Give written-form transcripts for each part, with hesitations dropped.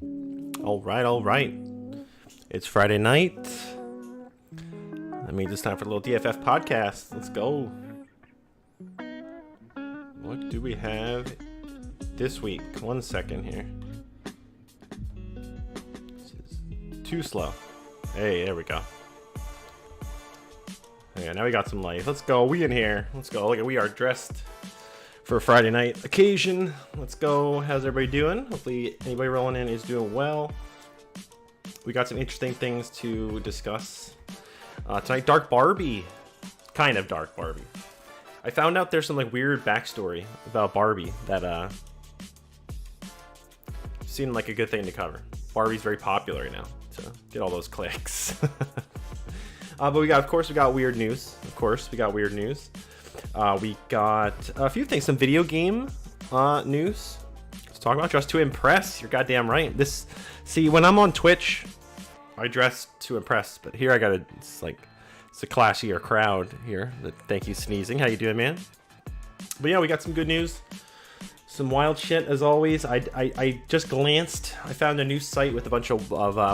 All right. It's Friday night. That means it's time for a little DFF podcast. Let's go. What do we have this week? 1 second here. This is too slow. Hey, there we go. Yeah, now we got some life. Let's go. We in here. Let's go. Look, we are dressed for a Friday night occasion. Let's go. How's everybody doing? Hopefully anybody rolling in is doing well. We got some interesting things to discuss tonight. Dark Barbie. Kind of dark Barbie. I found out there's some like weird backstory about Barbie that seemed like a good thing to cover. Barbie's very popular right now, so get all those clicks. But we got weird news. Of course, we got weird news. We got a few things, some video game news. Let's talk about Dress to Impress. You're goddamn right. See, when I'm on Twitch, I dress to impress, but here it's a classier crowd here. Thank you, Sneezing. How you doing, man? But yeah, we got some good news. Some wild shit, as always. I just glanced. I found a new site with a bunch of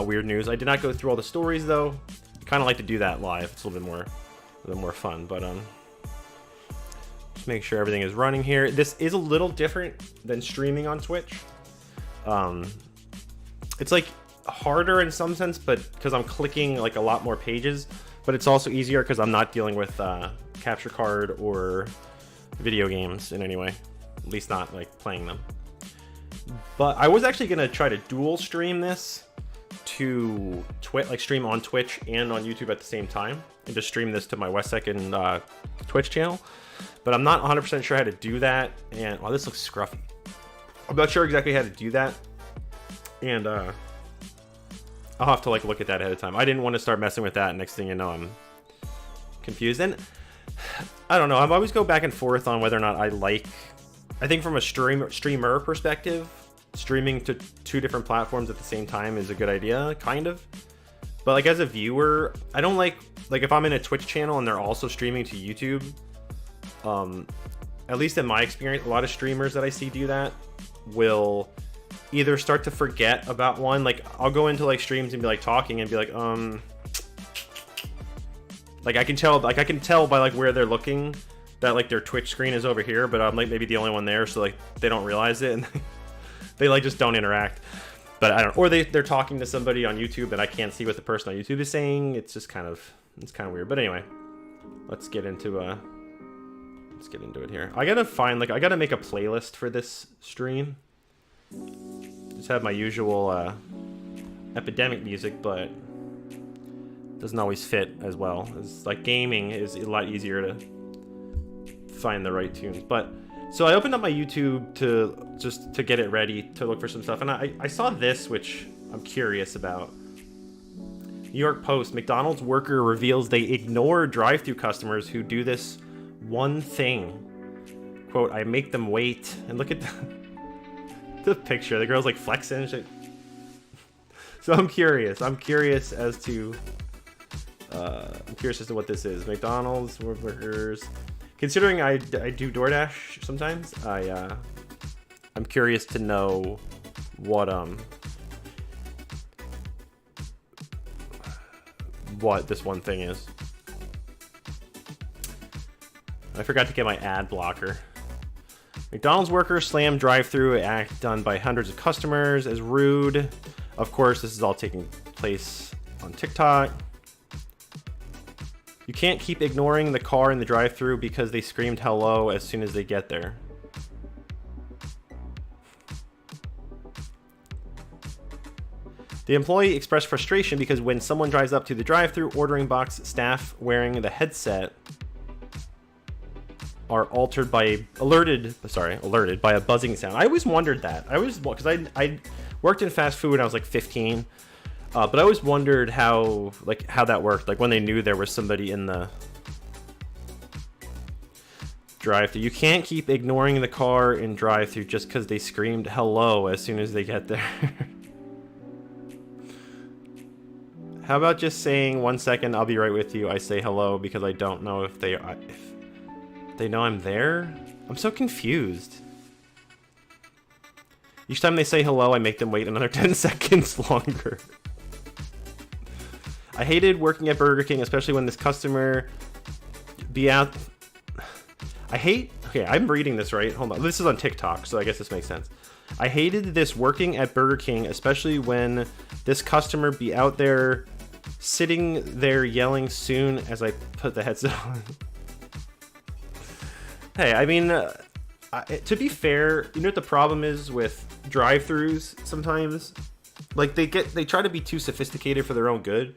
weird news. I did not go through all the stories, though. I kind of like to do that live. It's a little bit more fun, but just make sure everything is running here. This is a little different than streaming on Twitch. It's like harder in some sense, but because I'm clicking like a lot more pages, but it's also easier because I'm not dealing with capture card or video games in any way, at least not like playing them. But I was actually gonna try to dual stream this to Twitch, like stream on Twitch and on YouTube at the same time, and just stream this to my West Second Twitch channel. But I'm not 100% sure how to do that. And wow, this looks scruffy. I'm not sure exactly how to do that. And I'll have to like look at that ahead of time. I didn't want to start messing with that. Next thing you know, I'm confused. And I don't know. I always go back and forth on whether or not I think from a streamer perspective, streaming to two different platforms at the same time is a good idea, kind of. But like as a viewer, I don't like if I'm in a Twitch channel and they're also streaming to YouTube. At least in my experience, a lot of streamers that I see do that will either start to forget about one. Like I'll go into like streams and be like talking and be like, like I can tell by like where they're looking that like their Twitch screen is over here, but I'm like maybe the only one there, so like they don't realize it and they like just don't interact. But I don't, or they're talking to somebody on YouTube and I can't see what the person on YouTube is saying. It's kind of weird. But anyway, let's get into it here. I gotta make a playlist for this stream. Just have my usual epidemic music, but doesn't always fit as well. It's like gaming is a lot easier to find the right tunes. But so I opened up my YouTube to get it ready to look for some stuff, and I saw this, which I'm curious about. New York Post: McDonald's worker reveals they ignore drive-thru customers who do this one thing. Quote, "I make them wait." And look at the picture. The girl's like flexing and shit. So I'm curious as to what this is. McDonald's workers. Considering I do DoorDash sometimes, I'm curious to know what this one thing is. I forgot to get my ad blocker. McDonald's workers slam drive-thru act done by hundreds of customers as rude. Of course, this is all taking place on TikTok. You can't keep ignoring the car in the drive-thru because they screamed hello as soon as they get there. The employee expressed frustration because when someone drives up to the drive-thru ordering box, staff wearing the headset are alerted by a buzzing sound. I always wondered that. Because I worked in fast food when I was like 15, but I always wondered how that worked. Like when they knew there was somebody in the drive-thru. You can't keep ignoring the car in drive-thru just because they screamed hello as soon as they get there. How about just saying 1 second, I'll be right with you. I say hello because I don't know if they know I'm there. I'm so confused. Each time they say hello, I make them wait another 10 seconds longer. I hated working at Burger King, especially when this customer be out. Okay, I'm reading this right. Hold on. This is on TikTok, so I guess this makes sense. I hated this working at Burger King, especially when this customer be out there sitting there yelling soon as I put the headset on. Hey, I mean, to be fair, you know what the problem is with drive-thrus sometimes? Like, they try to be too sophisticated for their own good.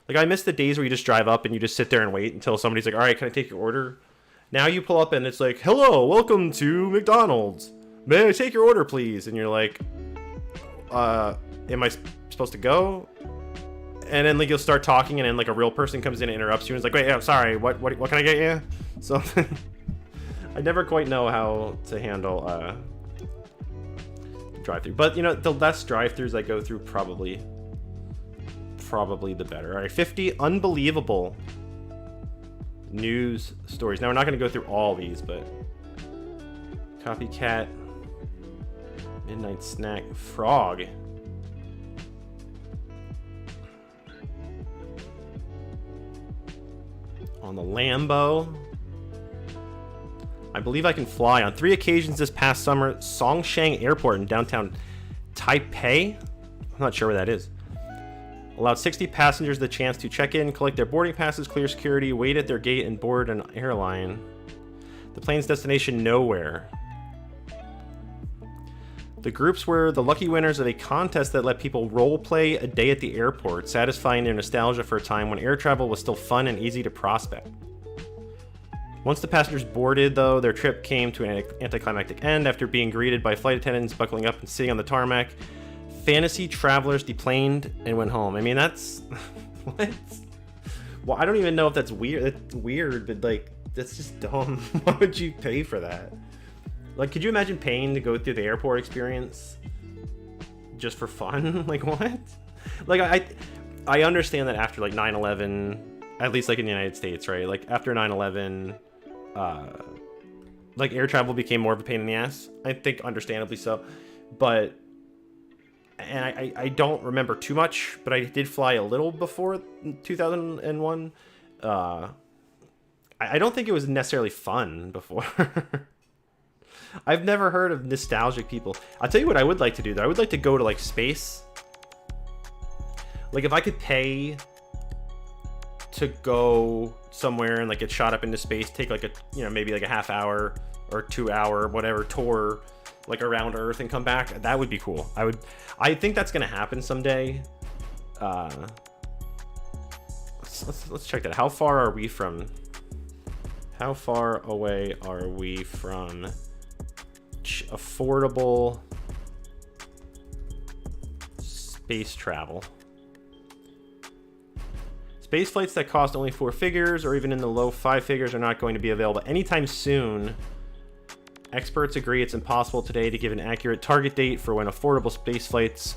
Like, I miss the days where you just drive up and you just sit there and wait until somebody's like, all right, can I take your order? Now you pull up and it's like, hello, welcome to McDonald's. May I take your order, please? And you're like, am I supposed to go? And then like you'll start talking, and then like a real person comes in and interrupts you, and it's like, wait, I'm sorry, what can I get you? So I never quite know how to handle drive-through. But you know, the less drive-throughs I go through, probably the better. All right, 50 unbelievable news stories. Now we're not going to go through all these, but copycat, midnight snack, frog. On the Lambo. I believe I can fly. On 3 occasions this past summer, Songshan Airport in downtown Taipei, I'm not sure where that is, allowed 60 passengers the chance to check in, collect their boarding passes, clear security, wait at their gate, and board an airline. The plane's destination, nowhere. The groups were the lucky winners of a contest that let people role-play a day at the airport, satisfying their nostalgia for a time when air travel was still fun and easy to prospect. Once the passengers boarded, though, their trip came to an anticlimactic end after being greeted by flight attendants buckling up and sitting on the tarmac. Fantasy travelers deplaned and went home. I mean, that's... what? Well, I don't even know if that's weird. It's weird, but, like, that's just dumb. Why would you pay for that? Like, could you imagine paying to go through the airport experience just for fun? Like, what? Like, I understand that after, like, 9/11, at least, like, in the United States, right? Like, after 9/11, like, air travel became more of a pain in the ass. I think understandably so. But, and I don't remember too much, but I did fly a little before 2001. I don't think it was necessarily fun before. I've never heard of nostalgic people. I'll tell you what I would like to do, though. I would like to go to, like, space. Like, if I could pay to go somewhere and, like, get shot up into space, take, like, a, you know, maybe, like, a half hour or 2 hour, whatever, tour, like, around Earth and come back, that would be cool. I think that's going to happen someday. Let's check that. How far away are we from affordable space travel? Space flights that cost only 4 figures or even in the low 5 figures are not going to be available anytime soon. Experts agree it's impossible today to give an accurate target date for when affordable space flights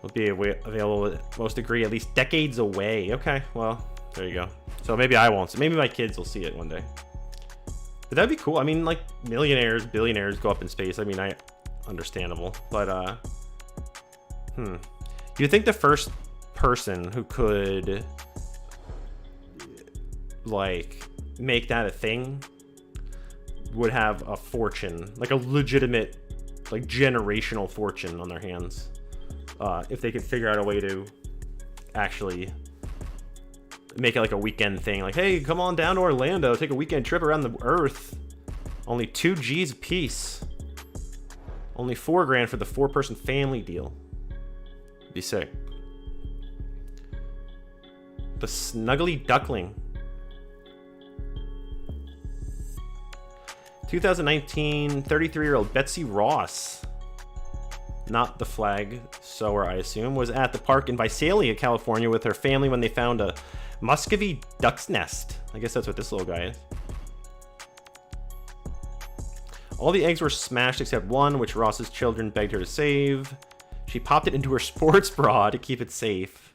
will be available. Most agree at least decades away. Okay, well, there you go. So maybe I won't. So maybe my kids will see it one day. But that'd be cool. I mean, like, millionaires, billionaires go up in space. I mean, understandable. But, you'd think the first person who could, like, make that a thing would have a fortune. Like, a legitimate, like, generational fortune on their hands. If they could figure out a way to actually make it like a weekend thing, like, hey, come on down to Orlando, take a weekend trip around the Earth. Only 2 G's a piece. Only $4,000 for the 4-person family deal. Be sick. The Snuggly Duckling. 2019, 33-year-old Betsy Ross, not the flag sewer, I assume, was at the park in Visalia, California with her family when they found a Muscovy duck's nest. I guess that's what this little guy is. All the eggs were smashed except one, which Ross's children begged her to save. She popped it into her sports bra to keep it safe.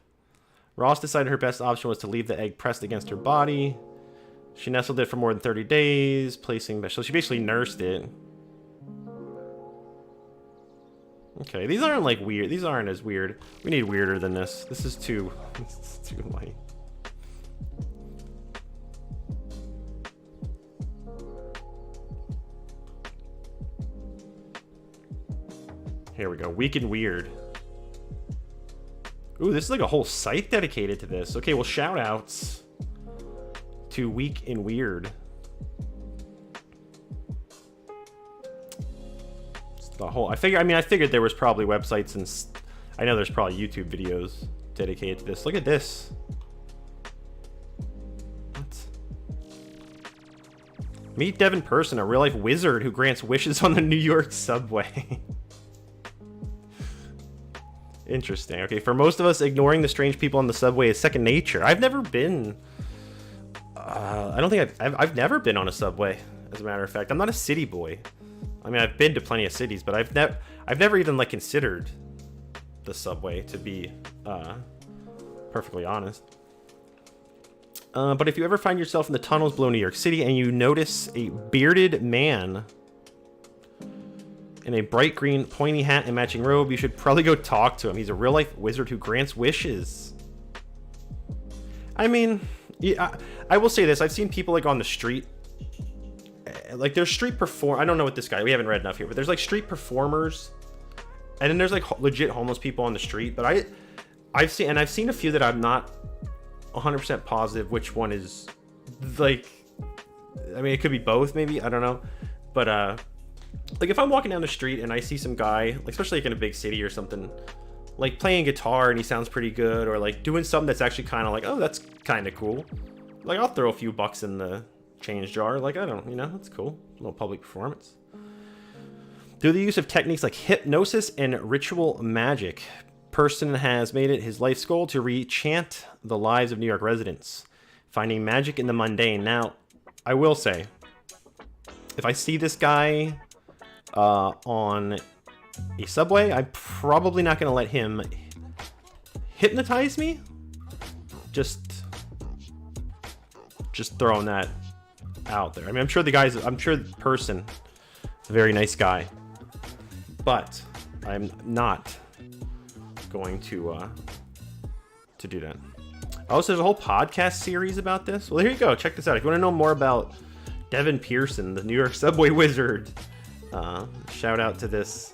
Ross decided her best option was to leave the egg pressed against her body. She nestled it for more than 30 days, so she basically nursed it. Okay, these aren't like weird. These aren't as weird. We need weirder than this. This is too light. Here we go. Weak and weird. Ooh, this is like a whole site dedicated to this. Okay, well, shout outs to Weak and Weird. The whole, I figured there was probably websites and I know there's probably YouTube videos dedicated to this. Look at this. What? Meet Devin Person, a real life wizard who grants wishes on the New York subway. Interesting. Okay, for most of us, ignoring the strange people on the subway is second nature. I've never been. I don't think I've never been on a subway. As a matter of fact, I'm not a city boy. I mean, I've been to plenty of cities, but I've never even like considered the subway, to be perfectly honest. But if you ever find yourself in the tunnels below New York City and you notice a bearded man in a bright green pointy hat and matching robe, you should probably go talk to him. He's a real life wizard who grants wishes. I mean, yeah, I will say this. I've seen people like on the street. Like there's street I don't know what this guy, we haven't read enough here, but there's like street performers and then there's like legit homeless people on the street. But I've seen a few that I'm not 100% positive which one is like, I mean, it could be both maybe, I don't know. But like if I'm walking down the street and I see some guy, like especially like in a big city or something, like playing guitar and he sounds pretty good, or like doing something that's actually kind of like, oh, that's kind of cool. Like I'll throw a few bucks in the change jar. Like, I don't, you know, that's cool. A little public performance. Through the use of techniques like hypnosis and ritual magic, Person has made it his life's goal to rechant the lives of New York residents, finding magic in the mundane. Now, I will say, if I see this guy on a subway, I'm probably not going to let him hypnotize me. Just throwing that out there. I mean, I'm sure the person is a very nice guy, but I'm not going to do that. Oh, so there's a whole podcast series about this. Well, here you go. Check this out. If you want to know more about Devin Pearson, the New York subway wizard, shout out to this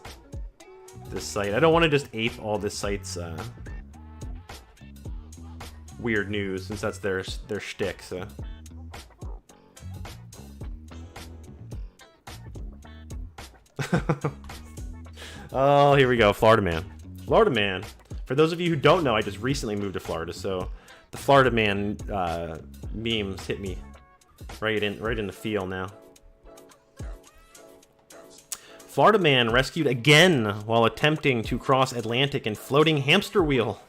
site. I don't want to just ape all this site's weird news, since that's their shtick. So. Oh, here we go. Florida man. Florida man. For those of you who don't know, I just recently moved to Florida, so the Florida man memes hit me right in the feel now. Florida man rescued again while attempting to cross Atlantic in floating hamster wheel.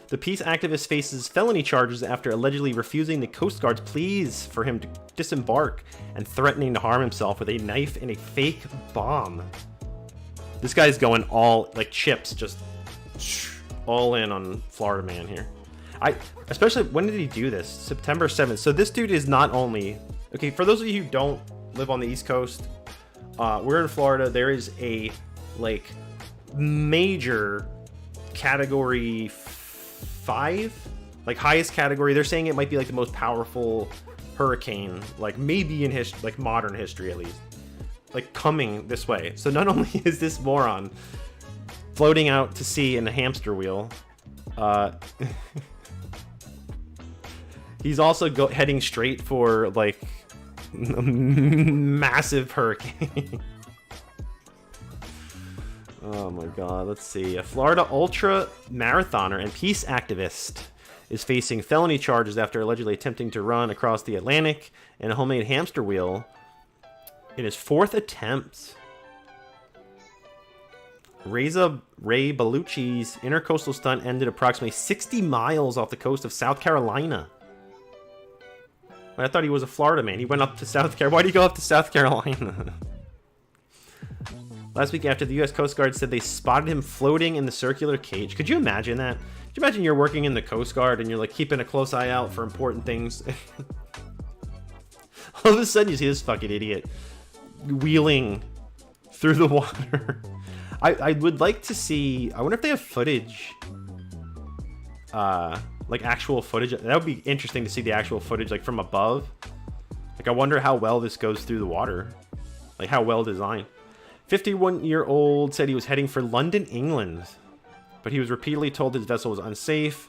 The peace activist faces felony charges after allegedly refusing the Coast Guard's pleas for him to disembark and threatening to harm himself with a knife and a fake bomb. This guy's going all, like chips, just all in on Florida man here. Especially, when did he do this? September 7th. So this dude is not only... Okay, for those of you who don't live on the East Coast, we're in Florida. There is a, like, major category 5, like highest category. They're saying it might be like the most powerful hurricane, like maybe in like modern history at least, like coming this way. So not only is this moron floating out to sea in a hamster wheel, he's also heading straight for like a massive hurricane. Oh my god, let's see. A Florida ultra marathoner and peace activist is facing felony charges after allegedly attempting to run across the Atlantic in a homemade hamster wheel in his 4th attempt. Reza Ray Baluchi's intercoastal stunt ended approximately 60 miles off the coast of South Carolina. I thought he was a Florida man. He went up to South Carolina. Why did he go up to South Carolina? Last week, after the U.S. Coast Guard said they spotted him floating in the circular cage. Could you imagine that? Could you imagine you're working in the Coast Guard and you're like keeping a close eye out for important things? All of a sudden, you see this fucking idiot wheeling through the water. I would like to see. I wonder if they have footage. Like actual footage. That would be interesting to see the actual footage, like from above. Like I wonder how well this goes through the water. Like how well designed. 51-year-old said he was heading for London, England, but he was repeatedly told his vessel was unsafe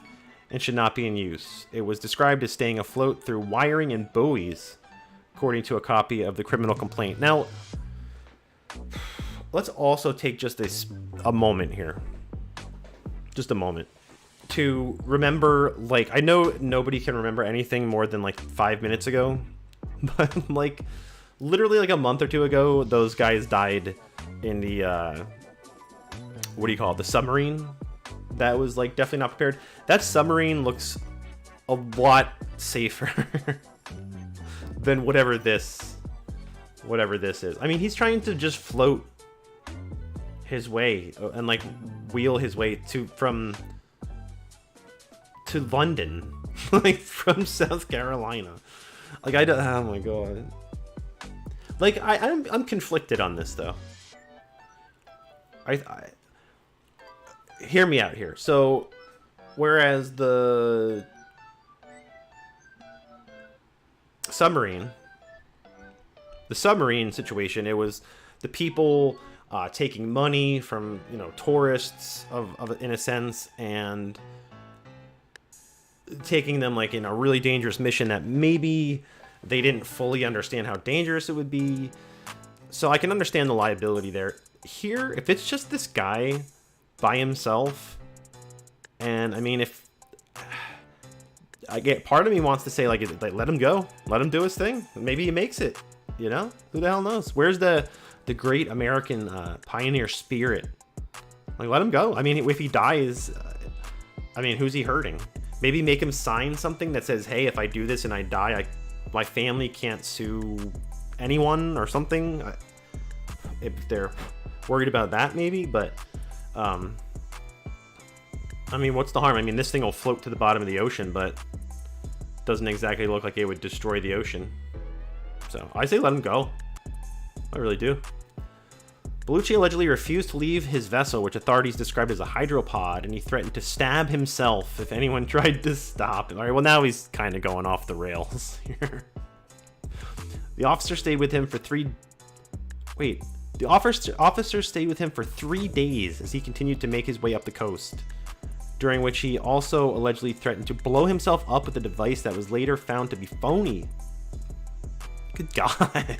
and should not be in use. It was described as staying afloat through wiring and buoys, according to a copy of the criminal complaint. Now, let's also take just a moment here. Just a moment. To remember, like, I know nobody can remember anything more than, like, 5 minutes ago. But, like, literally, like, a month or two ago, those guys died in the, what do you call it? The submarine that was, like, definitely not prepared. That submarine looks a lot safer than whatever this is. I mean, he's trying to just float his way and, like, wheel his way to London, like, from South Carolina. Like, I don't, oh my god. Like, I'm conflicted on this, though. I hear me out here. So, whereas the submarine situation, it was the people taking money from, you know, tourists of in a sense, and taking them, like, in a really dangerous mission that maybe they didn't fully understand how dangerous it would be. So I can understand the liability there. Here, if it's just this guy by himself, and I mean, if I get, part of me wants to say, like, let him go, let him do his thing. Maybe he makes it, you know? Who the hell knows? Where's the great American pioneer spirit? Like, let him go. I mean, if he dies, I mean, who's he hurting? Maybe make him sign something that says, hey, if I do this and I die, my family can't sue anyone or something. If they're worried about that, maybe. But, I mean, what's the harm? I mean, this thing will float to the bottom of the ocean, but doesn't exactly look like it would destroy the ocean. So, I say let him go. I really do. Bellucci allegedly refused to leave his vessel, which authorities described as a hydropod, and he threatened to stab himself if anyone tried to stop him. All right, well, now he's kind of going off the rails here. The officer stayed with him for The officer stayed with him for 3 days as he continued to make his way up the coast, during which he also allegedly threatened to blow himself up with a device that was later found to be phony. Good God.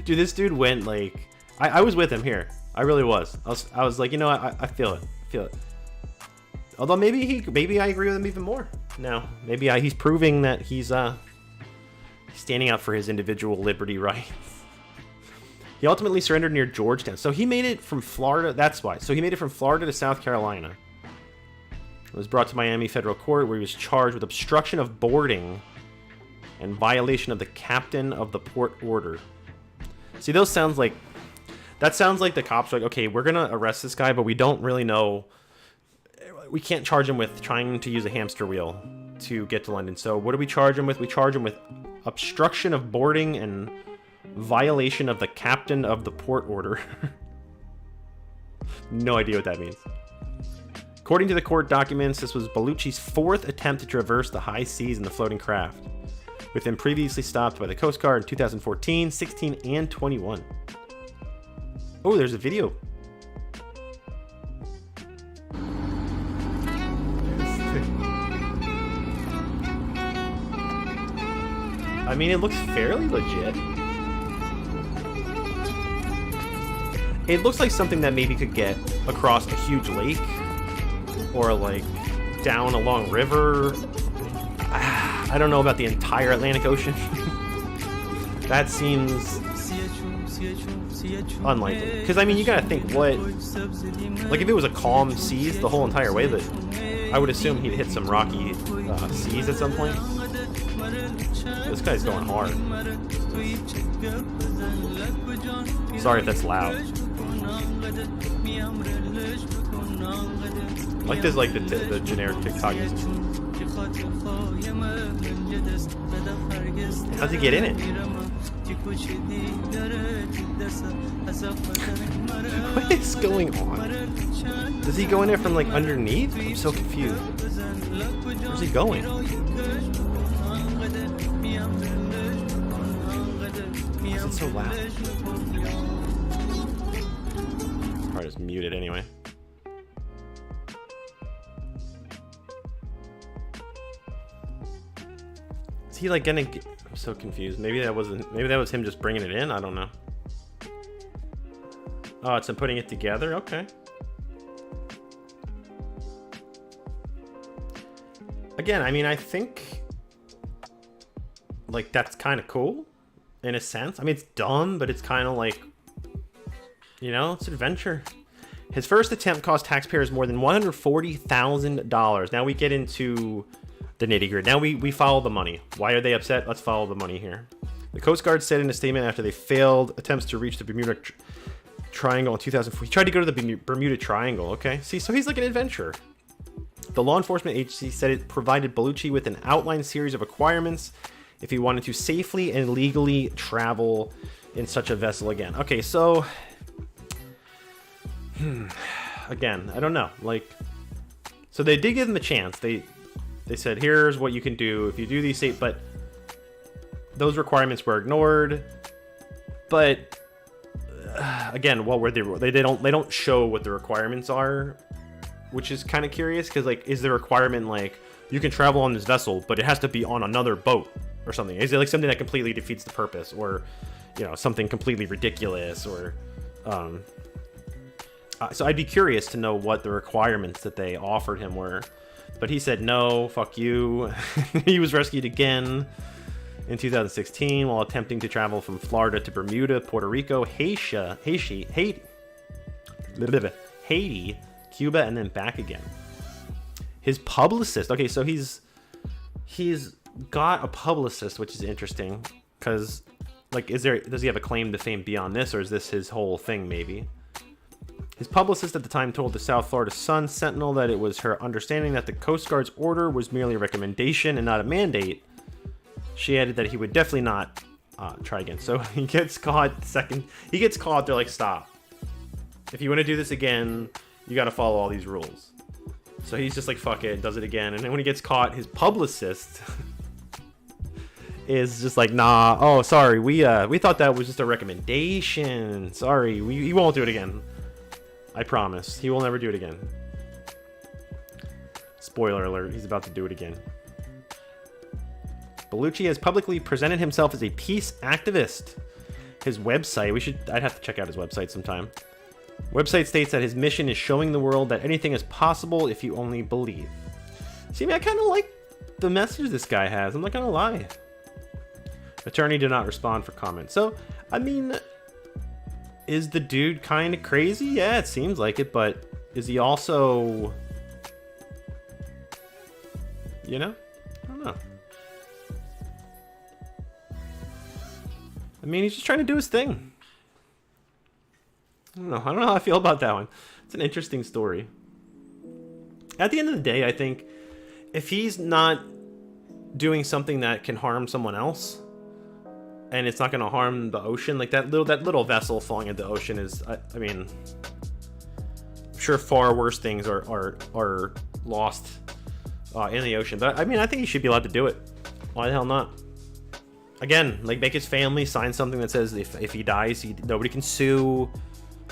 Dude, this dude went, like... I was with him here. I really was. I was like, you know what? I feel it. Although maybe I agree with him even more. No, maybe he's proving that he's standing up for his individual liberty rights. He ultimately surrendered near Georgetown. So he made it from Florida. That's why. So he made it from Florida to South Carolina. He was brought to Miami Federal Court, where he was charged with obstruction of boarding and violation of the captain of the port order. See, that sounds like the cops are like, okay, we're gonna arrest this guy, but we don't really know. We can't charge him with trying to use a hamster wheel to get to London. So what do we charge him with? We charge him with obstruction of boarding and violation of the captain of the port order. No idea what that means. According to the court documents, this was Bellucci's 4th attempt to traverse the high seas in the floating craft, with him previously stopped by the Coast Guard in 2014, 16, and 21. Oh, there's a video. I mean, it looks fairly legit. It looks like something that maybe could get across a huge lake, or like down a long river. I don't know about the entire Atlantic Ocean. That seems unlikely. Because, I mean, you gotta think, what... Like, if it was a calm seas the whole entire way, that I would assume he'd hit some rocky seas at some point. This guy's going hard. Sorry if that's loud. Like this, like the generic TikTok music. How's he get in it? What is going on? Does he go in there from like underneath? I'm so confused. Where's he going? Why is it so loud? Probably just mute it anyway. Is he like gonna get... I'm so confused. Maybe that was him just bringing it in. I don't know. Oh, it's him putting it together. Okay. Again, I mean, I think like that's kind of cool in a sense. I mean, it's dumb, but it's kind of like, you know, it's adventure. His first attempt cost taxpayers more than $140,000. Now we get into the nitty-gritty. Now we follow the money. Why are they upset? Let's follow the money here. The Coast Guard said in a statement after they failed attempts to reach the Bermuda Triangle in 2004. He tried to go to the Bermuda Triangle, okay? See, so he's like an adventurer. The law enforcement agency said it provided Bellucci with an outlined series of requirements if he wanted to safely and legally travel in such a vessel again. Okay, so... again, I don't know. Like, so they did give him a chance. They said, here's what you can do if you do these safe, but those requirements were ignored. But again, what were they don't show what the requirements are, which is kind of curious, because like, is the requirement like you can travel on this vessel, but it has to be on another boat or something? Is it like something that completely defeats the purpose, or you know, something completely ridiculous, or so I'd be curious to know what the requirements that they offered him were. But he said, no, fuck you. He was rescued again in 2016 while attempting to travel from Florida to Bermuda, Puerto Rico, Haiti, Cuba, and then back again. His publicist, okay, so he's got a publicist, which is interesting, because like, does he have a claim to fame beyond this, or is this his whole thing maybe? His publicist at the time told the South Florida Sun Sentinel that it was her understanding that the Coast Guard's order was merely a recommendation and not a mandate. She added that he would definitely not try again. So he gets caught He gets caught. They're like, stop. If you want to do this again, you got to follow all these rules. So he's just like, fuck it, does it again. And then when he gets caught, his publicist is just like, nah. Oh, sorry. We thought that was just a recommendation. Sorry, he won't do it again. I promise. He will never do it again. Spoiler alert, he's about to do it again. Bellucci has publicly presented himself as a peace activist. His website, I'd have to check out his website sometime. Website states that his mission is showing the world that anything is possible if you only believe. See, I kind of like the message this guy has. I'm not gonna lie. Attorney did not respond for comment. So, I mean... is the dude kind of crazy? Yeah, it seems like it, but is he also, you know? I don't know. I mean, he's just trying to do his thing. I don't know how I feel about that one. It's an interesting story. At the end of the day, I think if he's not doing something that can harm someone else, and it's not going to harm the ocean, like that little vessel falling into the ocean is, I mean, I'm sure far worse things are lost in the ocean. But I mean, I think he should be allowed to do it. Why the hell not? Again, like, make his family sign something that says if he dies, nobody can sue.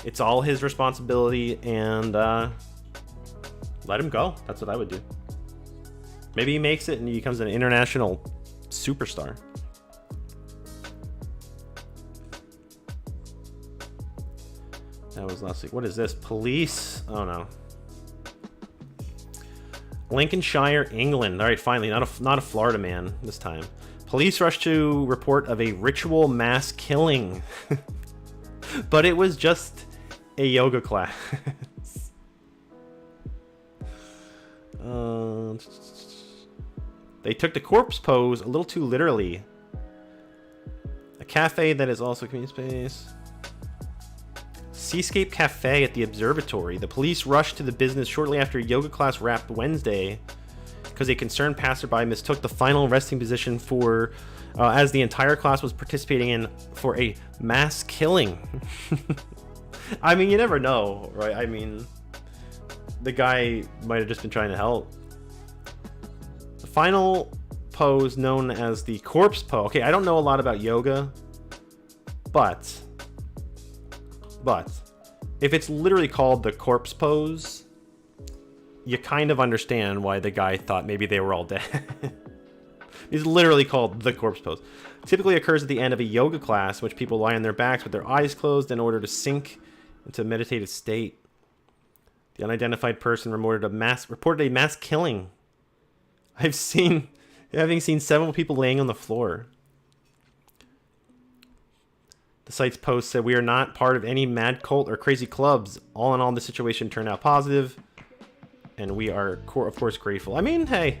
It's all his responsibility, and let him go. That's what I would do. Maybe he makes it and he becomes an international superstar. That was last week. What is this? Police? Oh no. Lincolnshire, England. All right, finally, not a Florida man this time. Police rushed to report of a ritual mass killing, but it was just a yoga class. They took the corpse pose a little too literally. A cafe that is also a community space. Seascape Cafe at the observatory. The police rushed to the business shortly after a yoga class wrapped Wednesday because a concerned passerby mistook the final resting position for as the entire class was participating in for a mass killing. I mean, you never know, right? I mean, the guy might have just been trying to help. The final pose, known as the corpse pose. Okay, I don't know a lot about yoga, but if it's literally called the corpse pose, you kind of understand why the guy thought maybe they were all dead. It's literally called the corpse pose. Typically occurs at the end of a yoga class, in which people lie on their backs with their eyes closed in order to sink into a meditative state. The unidentified person reported a mass killing. Having seen several people laying on the floor. The site's post said, "We are not part of any mad cult or crazy clubs. All in all, the situation turned out positive, and we are, of course, grateful." I mean, hey.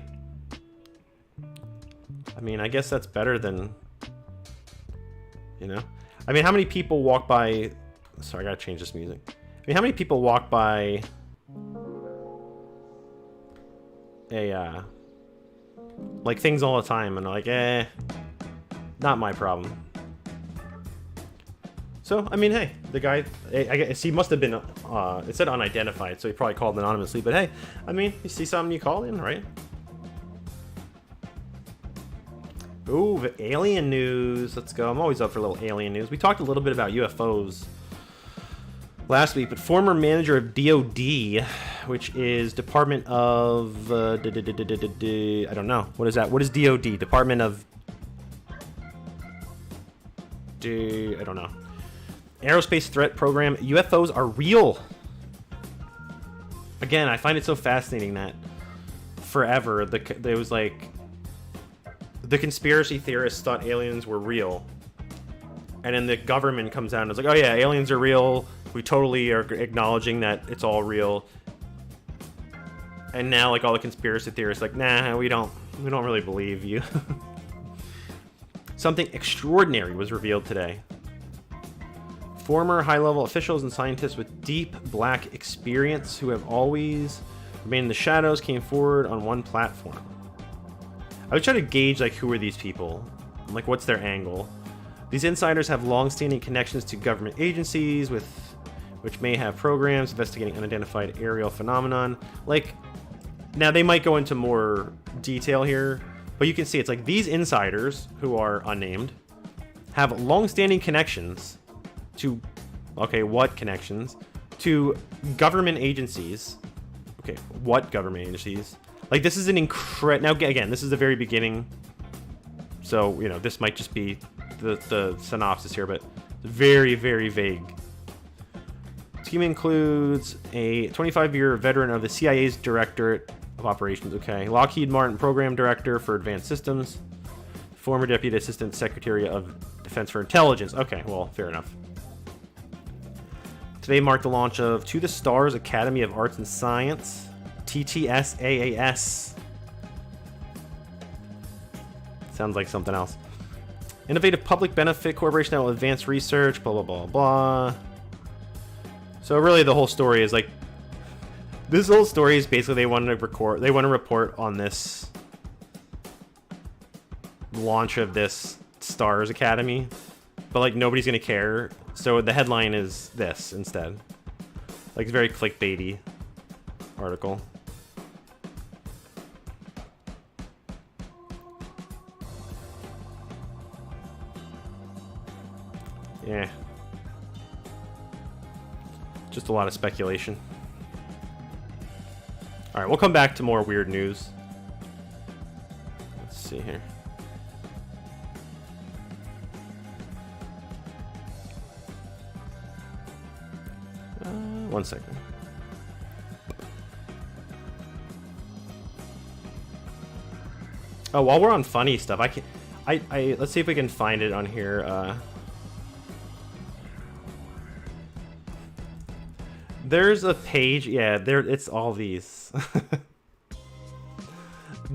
I mean, I guess that's better than, you know? I mean, how many people walk by... Sorry, I gotta change this music. I mean, how many people walk by like things all the time and are like, not my problem. So, I mean, hey, the guy, I guess he must have been, it said unidentified, so he probably called anonymously, but hey, I mean, you see something, you call in, right? Ooh, the alien news. Let's go. I'm always up for a little alien news. We talked a little bit about UFOs last week, but former manager of DOD, which is Department of... I don't know. What is that? What is DOD? Department of... I don't know. Aerospace Threat Program. UFOs are real. Again, I find it so fascinating that forever there was like... The conspiracy theorists thought aliens were real. And then the government comes out and is like, oh yeah, aliens are real. We totally are acknowledging that it's all real. And now, like, all the conspiracy theorists like, nah, we don't really believe you. Something extraordinary was revealed today. Former high-level officials and scientists with deep black experience who have always remained in the shadows came forward on one platform. I would try to gauge, like, who are these people? Like, what's their angle? These insiders have long-standing connections to government agencies which may have programs investigating unidentified aerial phenomenon. Like, now they might go into more detail here, but you can see it's like these insiders, who are unnamed, have long-standing connections to, okay, what connections? To government agencies. Okay, what government agencies? Like, this is an now, again, this is the very beginning, so, you know, this might just be the synopsis here, but very, very vague. Team includes a 25-year veteran of the CIA's Directorate of Operations, okay, Lockheed Martin Program Director for Advanced Systems, former Deputy Assistant Secretary of Defense for Intelligence. Okay, well, fair enough. Today marked the launch of To the Stars Academy of Arts and Science, TTSAAS. Sounds like something else. Innovative public benefit corporation that will advance research, blah, blah, blah, blah. So really the whole story is like, this whole story is basically they want to report on this launch of this Stars Academy, but like nobody's going to care. So the headline is this instead. Like, it's very clickbaity article. Yeah. Just a lot of speculation. Alright, we'll come back to more weird news. Let's see here. One second. Oh, while we're on funny stuff, let's see if we can find it on here. There's a page, yeah, it's all these.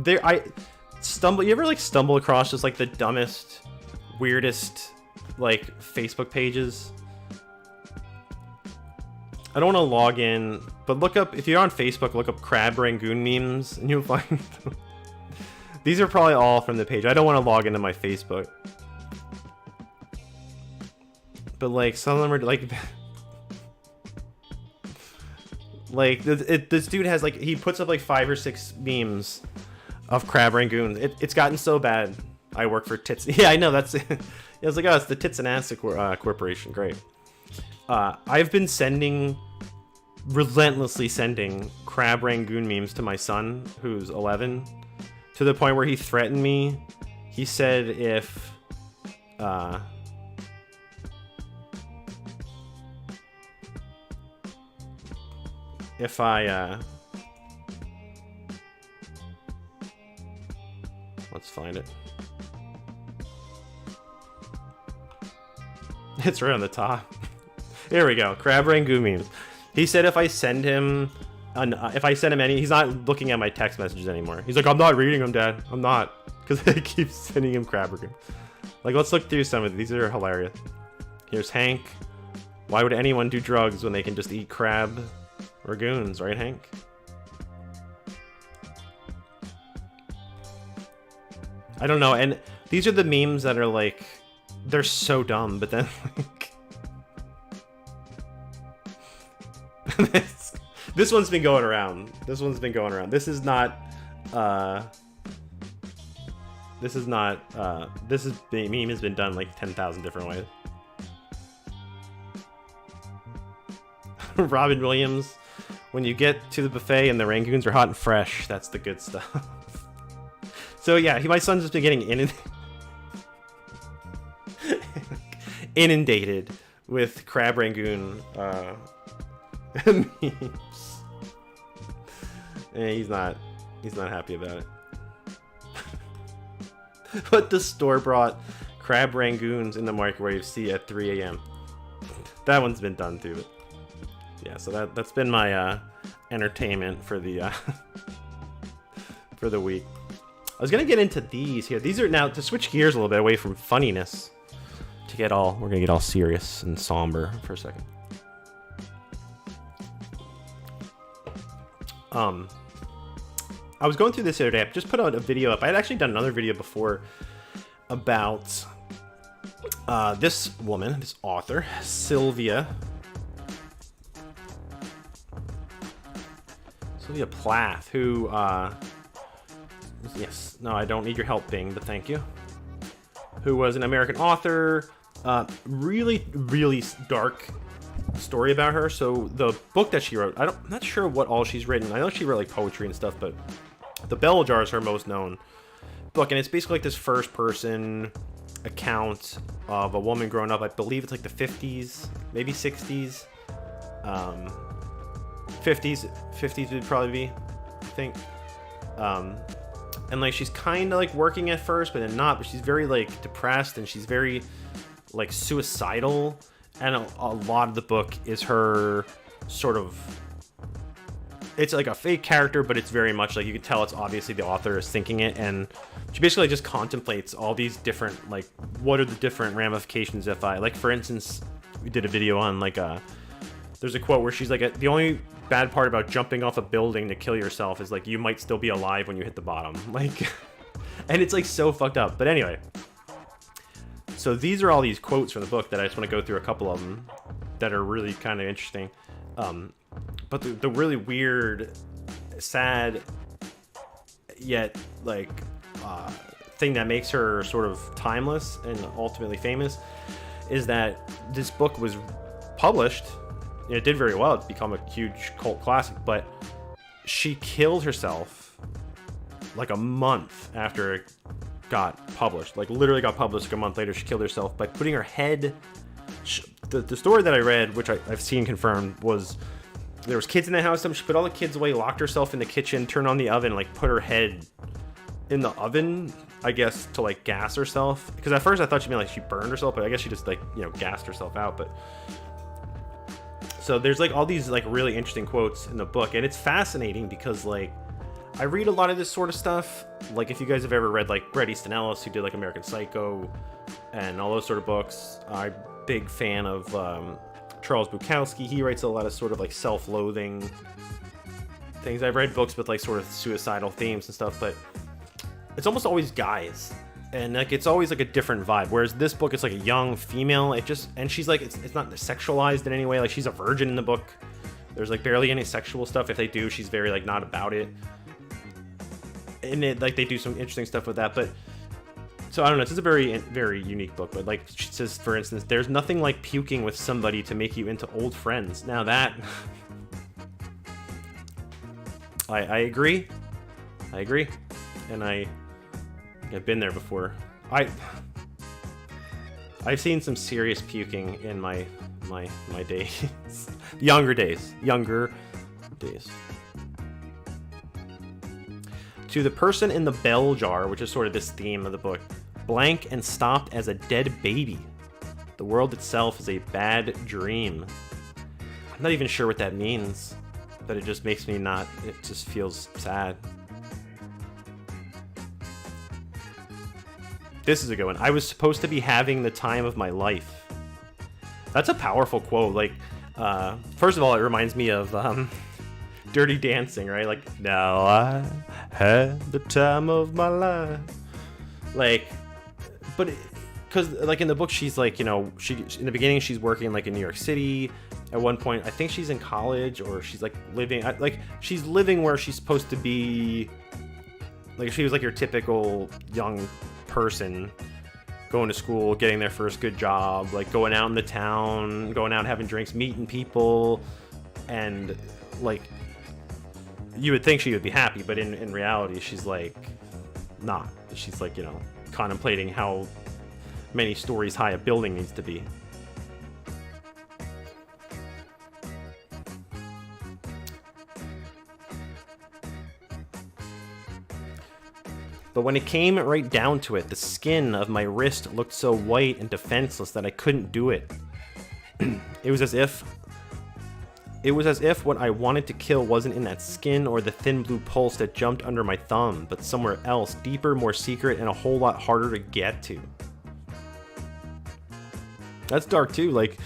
You ever like stumble across just like the dumbest, weirdest like Facebook pages? I don't want to log in, but look up, if you're on Facebook, look up Crab Rangoon memes, and you'll find these are probably all from the page. I don't want to log into my Facebook. But, like, some of them are, like... like, this dude has, like, he puts up, like, 5 or 6 memes of Crab Rangoon. It's gotten so bad. I work for Tits... Yeah, I know, that's... I was like, oh, it's the Tits and Ass Corporation. Great. I've been relentlessly sending Crab Rangoon memes to my son, who's 11, to the point where he threatened me. He said if I let's find it. It's right on the top. Here we go. Crab Rangoon memes. He said if I send him any, he's not looking at my text messages anymore. He's like, I'm not reading them, Dad. I'm not, because I keep sending him Crab Rangoon. Like, let's look through some of these. These are hilarious. Here's Hank. Why would anyone do drugs when they can just eat crab Rangoons, right, Hank? I don't know. And these are the memes that are like, they're so dumb, but then like this one's been going around. This is not this meme has been done like 10,000 different ways. Robin Williams, when you get to the buffet and the Rangoons are hot and fresh, that's the good stuff. So yeah, my son's just been getting inundated with Crab Rangoon memes. And he's not happy about it. Put the store-bought Crab Rangoons in the microwave, see at 3 a.m. That one's been done too. But yeah, so that's been my entertainment for the for the week. I was gonna get into these here. These are now to switch gears a little bit away from funniness. We're gonna get all serious and somber for a second. I was going through this the other day. I just put out a video up. I had actually done another video before about this woman, this author, Sylvia Plath, who yes, no, I don't need your help, Bing, but thank you. Who was an American author. Really, really dark story about her. So the book that she wrote, I'm not sure what all she's written. I know she wrote like poetry and stuff, but The Bell Jar is her most known book, and it's basically like this first-person account of a woman growing up. I believe it's like the 50s, maybe 60s. 50s would probably be, I think. And like she's kind of like working at first, but then not. But she's very like depressed, and she's very like suicidal. And a lot of the book is her sort of. It's like a fake character, but it's very much like you can tell it's obviously the author is thinking it, and she basically just contemplates all these different like what are the different ramifications if I like, for instance, we did a video on like there's a quote where she's like the only bad part about jumping off a building to kill yourself is like you might still be alive when you hit the bottom, like, and it's like so fucked up. But anyway, so these are all these quotes from the book that I just want to go through a couple of them that are really kind of interesting. But the really weird, sad, yet like thing that makes her sort of timeless and ultimately famous is that this book was published. It did very well. It's become a huge cult classic, but she killed herself like a month after it got published. Like literally got published like a month later. She killed herself by putting her head. The story that I read, which I've seen confirmed, was there was kids in the house. She put all the kids away, locked herself in the kitchen, turned on the oven, like put her head in the oven, I guess, to like gas herself. Because at first I thought she meant like she burned herself, but I guess she just like, you know, gassed herself out. But so there's like all these like really interesting quotes in the book, and it's fascinating because like I read a lot of this sort of stuff. Like if you guys have ever read like Bret Easton Ellis, who did like American Psycho and all those sort of books, I'm a big fan of Charles Bukowski. He writes a lot of sort of like self-loathing things. I've read books with like sort of suicidal themes and stuff, but it's almost always guys, and like it's always like a different vibe. Whereas this book, it's like a young female. And she's like, it's not sexualized in any way. Like she's a virgin in the book. There's like barely any sexual stuff. If they do, she's very like not about it. And like they do some interesting stuff with that. But so I don't know. It's a very, very unique book. But like she says, for instance, there's nothing like puking with somebody to make you into old friends. Now that I agree. And I've been there before. I've seen some serious puking in my days. Younger days. To the person in the bell jar, which is sort of this theme of the book, blank and stopped as a dead baby. The world itself is a bad dream. I'm not even sure what that means, but it just makes me not, it just feels sad. This is a good one. I was supposed to be having the time of my life. That's a powerful quote. Like, first of all, it reminds me of Dirty Dancing, right? Like, now I had the time of my life. Like, but because like in the book, she's like, you know, in the beginning she's working like in New York City. At one point, I think she's in college, or she's like living, like she's living where she's supposed to be. Like she was like your typical young person going to school, getting their first good job, like going out in the town, going out having drinks, meeting people, and like you would think she would be happy, but in reality she's like not. She's like, you know, contemplating how many stories high a building needs to be. But when it came right down to it, the skin of my wrist looked so white and defenseless that I couldn't do it. It was as if what I wanted to kill wasn't in that skin or the thin blue pulse that jumped under my thumb, but somewhere else, deeper, more secret, and a whole lot harder to get to. That's dark too. Like,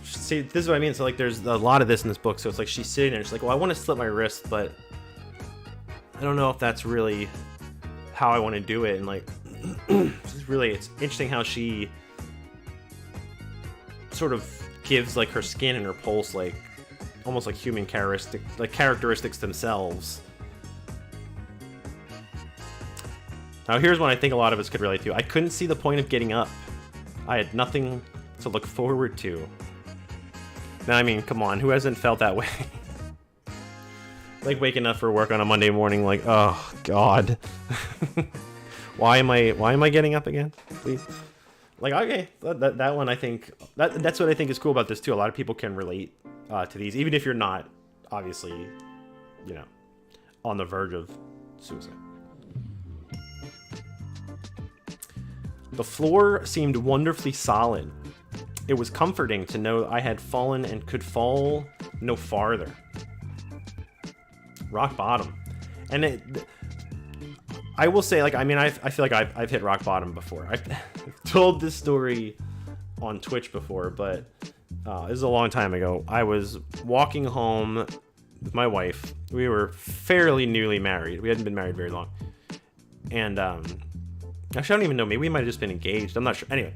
see, this is what I mean. So like, there's a lot of this in this book. So it's like she's sitting there, she's like, well, I want to slit my wrist, but I don't know if that's really how I want to do it. And like it's interesting how she sort of gives like her skin and her pulse like almost like human characteristics themselves. Now here's one I think a lot of us could relate to. I couldn't see the point of getting up. I had nothing to look forward to. Now I mean, come on, who hasn't felt that way? Like waking up for work on a Monday morning, like, oh god, why am I getting up again? Please, like, okay, that one, I think that's what I think is cool about this too. A lot of people can relate to these, even if you're not, obviously, you know, on the verge of suicide. The floor seemed wonderfully solid. It was comforting to know I had fallen and could fall no farther. Rock bottom. And I will say, like, I mean, I feel like I've hit rock bottom before. I've told this story on Twitch before, but this is a long time ago. I was walking home with my wife. We were fairly newly married. We hadn't been married very long. And actually, I don't even know. Maybe we might have just been engaged. I'm not sure. Anyway,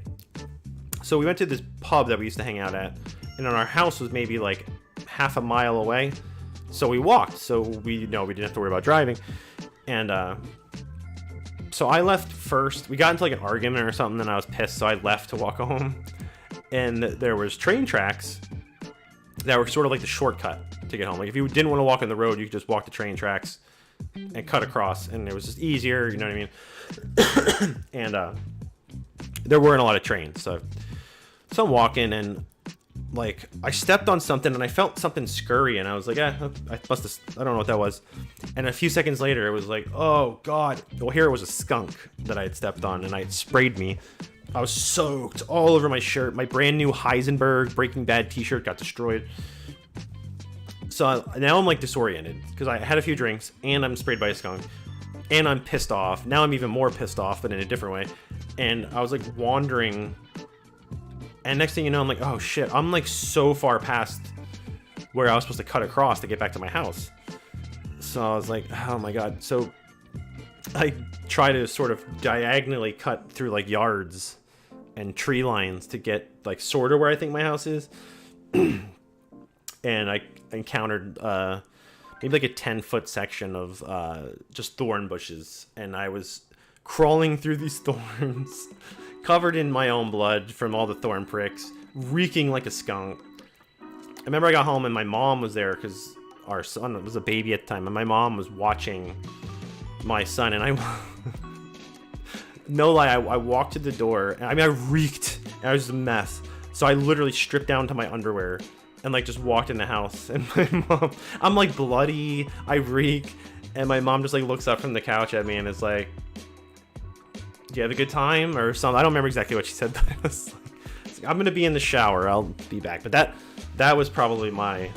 so we went to this pub that we used to hang out at, and our house was maybe like half a mile away. So we walked, so we didn't have to worry about driving. And so I left first. We got into like an argument or something, and I was pissed, so I left to walk home. And there was train tracks that were sort of like the shortcut to get home. Like if you didn't want to walk on the road, you could just walk the train tracks and cut across, and it was just easier, you know what I mean? And there weren't a lot of trains, so I'm walking, and like I stepped on something and I felt something scurry, and I was like, I don't know what that was. And a few seconds later it was like, oh god. Well, here it was a skunk that I had stepped on, and it sprayed me. I was soaked all over my shirt. My brand new Heisenberg Breaking Bad t-shirt got destroyed. So now I'm like disoriented because I had a few drinks and I'm sprayed by a skunk and I'm pissed off. Now I'm even more pissed off, but in a different way. And I was like wandering And next thing you know, I'm like, oh shit, I'm like so far past where I was supposed to cut across to get back to my house. So I was like, oh my god. So I try to sort of diagonally cut through like yards and tree lines to get like sort of where I think my house is. And I encountered maybe like a 10-foot section of just thorn bushes, and I was crawling through these thorns, covered in my own blood from all the thorn pricks, reeking like a skunk. I remember I got home and my mom was there because our son was a baby at the time, and my mom was watching my son, and I no lie, I walked to the door, and I mean I reeked, and I was a mess. So I literally stripped down to my underwear and like just walked in the house, and my mom, I'm like bloody, I reek, and my mom just like looks up from the couch at me and is like, "Do you have a good time?" or something. I don't remember exactly what she said, but it was like, I'm gonna be in the shower, I'll be back. But that was probably my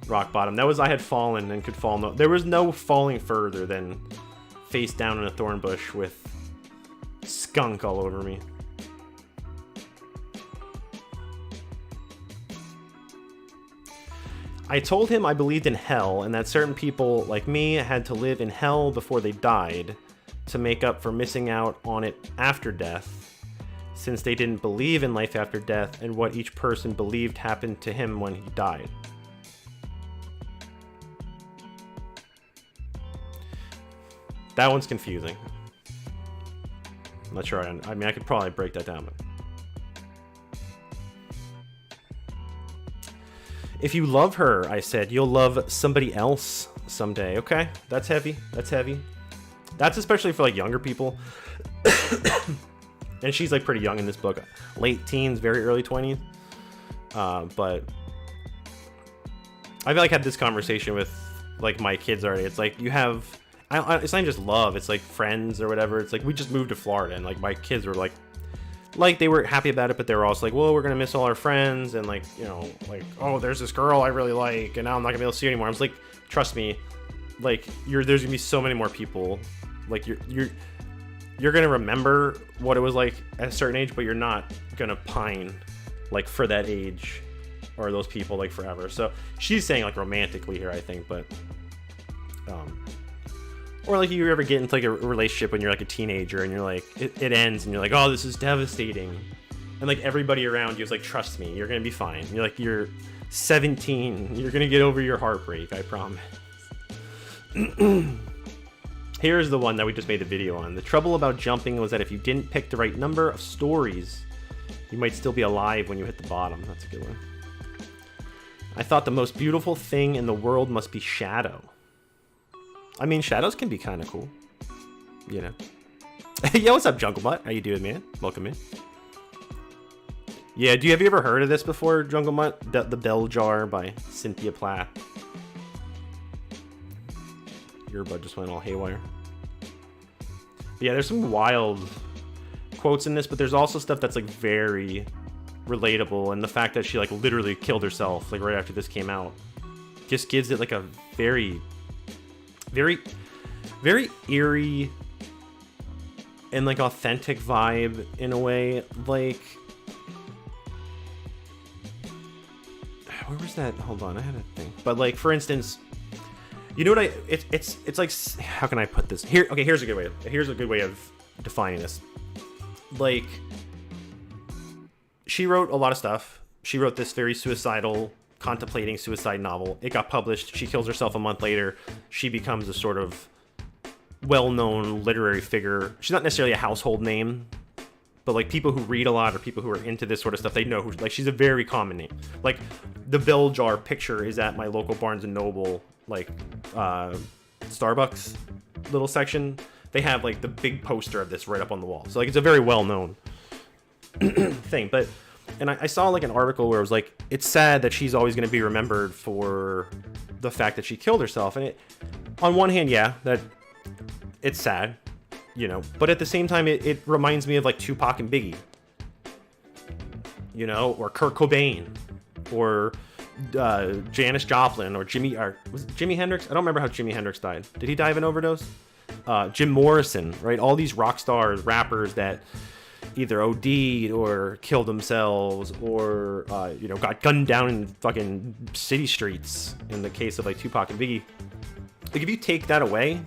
rock bottom. That was, I had fallen and could fall. There was no falling further than face down in a thorn bush with skunk all over me. I told him I believed in hell and that certain people like me had to live in hell before they died to make up for missing out on it after death, since they didn't believe in life after death and what each person believed happened to him when he died. That one's confusing. I'm not sure. I mean, I could probably break that down. But if you love her, I said, you'll love somebody else someday. Okay, that's heavy. That's heavy. That's especially for like younger people. And she's like pretty young in this book, late teens, very early 20s. But I've like had this conversation with like my kids already. It's like you have, it's not even just love. It's like friends or whatever. It's like we just moved to Florida, and like my kids were like they were happy about it, but they were also like, well, we're gonna miss all our friends, and like, you know, like, oh, there's this girl I really like, and now I'm not gonna be able to see her anymore. I was like, trust me, like there's gonna be so many more people. Like you're gonna remember what it was like at a certain age, but you're not gonna pine like for that age or those people like forever. So she's saying like romantically here, I think, but or like you ever get into like a relationship when you're like a teenager and you're like it ends and you're like, oh, this is devastating, and like everybody around you is like, trust me, you're gonna be fine. And you're like, you're 17, you're gonna get over your heartbreak, I promise. Here's the one that we just made a video on. The trouble about jumping was that if you didn't pick the right number of stories, you might still be alive when you hit the bottom. That's a good one. I thought the most beautiful thing in the world must be shadow. I mean, shadows can be kind of cool, you know. Yo, what's up, Jungle Mutt? How you doing, man? Welcome in. Yeah, have you ever heard of this before, Jungle Mutt? The Bell Jar by Cynthia Plath. Earbud just went all haywire. But yeah, there's some wild quotes in this, but there's also stuff that's like very relatable, and the fact that she like literally killed herself like right after this came out just gives it like a very, very, very eerie and like authentic vibe in a way. Like, where was that? Hold on, I had a thing. But like, for instance, you know what it's like, how can I put this here? Okay, here's a good way of defining this. Like, she wrote a lot of stuff. She wrote this very suicidal, contemplating suicide novel. It got published. She kills herself a month later. She becomes a sort of well-known literary figure. She's not necessarily a household name, but like people who read a lot or people who are into this sort of stuff, they know who, like, she's a very common name. Like the Bell Jar picture is at my local Barnes and Noble, like Starbucks little section. They have like the big poster of this right up on the wall. So like it's a very well-known thing. But and I saw like an article where it was like, it's sad that she's always going to be remembered for the fact that she killed herself. And it, on one hand, yeah, that it's sad, you know, but at the same time, it reminds me of like Tupac and Biggie, you know, or Kurt Cobain, or Janis Joplin, or was it Jimi Hendrix? I don't remember how Jimi Hendrix died. Did he die of an overdose? Jim Morrison, right? All these rock stars, rappers that either OD'd or killed themselves or, got gunned down in fucking city streets in the case of, like, Tupac and Biggie. Like, if you take that away,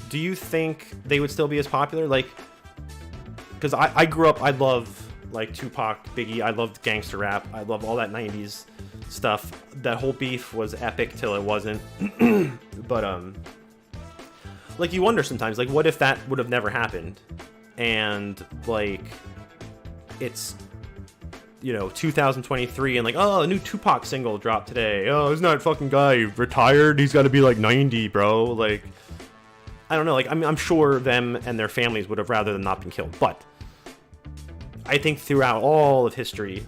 do you think they would still be as popular? Like, because I grew up, I love, like, Tupac, Biggie, I loved gangster rap, I love all that 90s stuff. That whole beef was epic till it wasn't. But, like, you wonder sometimes, like, what if that would have never happened? And, like, it's, 2023, and, like, oh, a new Tupac single dropped today. Oh, isn't that fucking guy retired? He's got to be, like, 90, bro. Like, I don't know. Like, I'm sure them and their families would have rather than not been killed. But I think throughout all of history,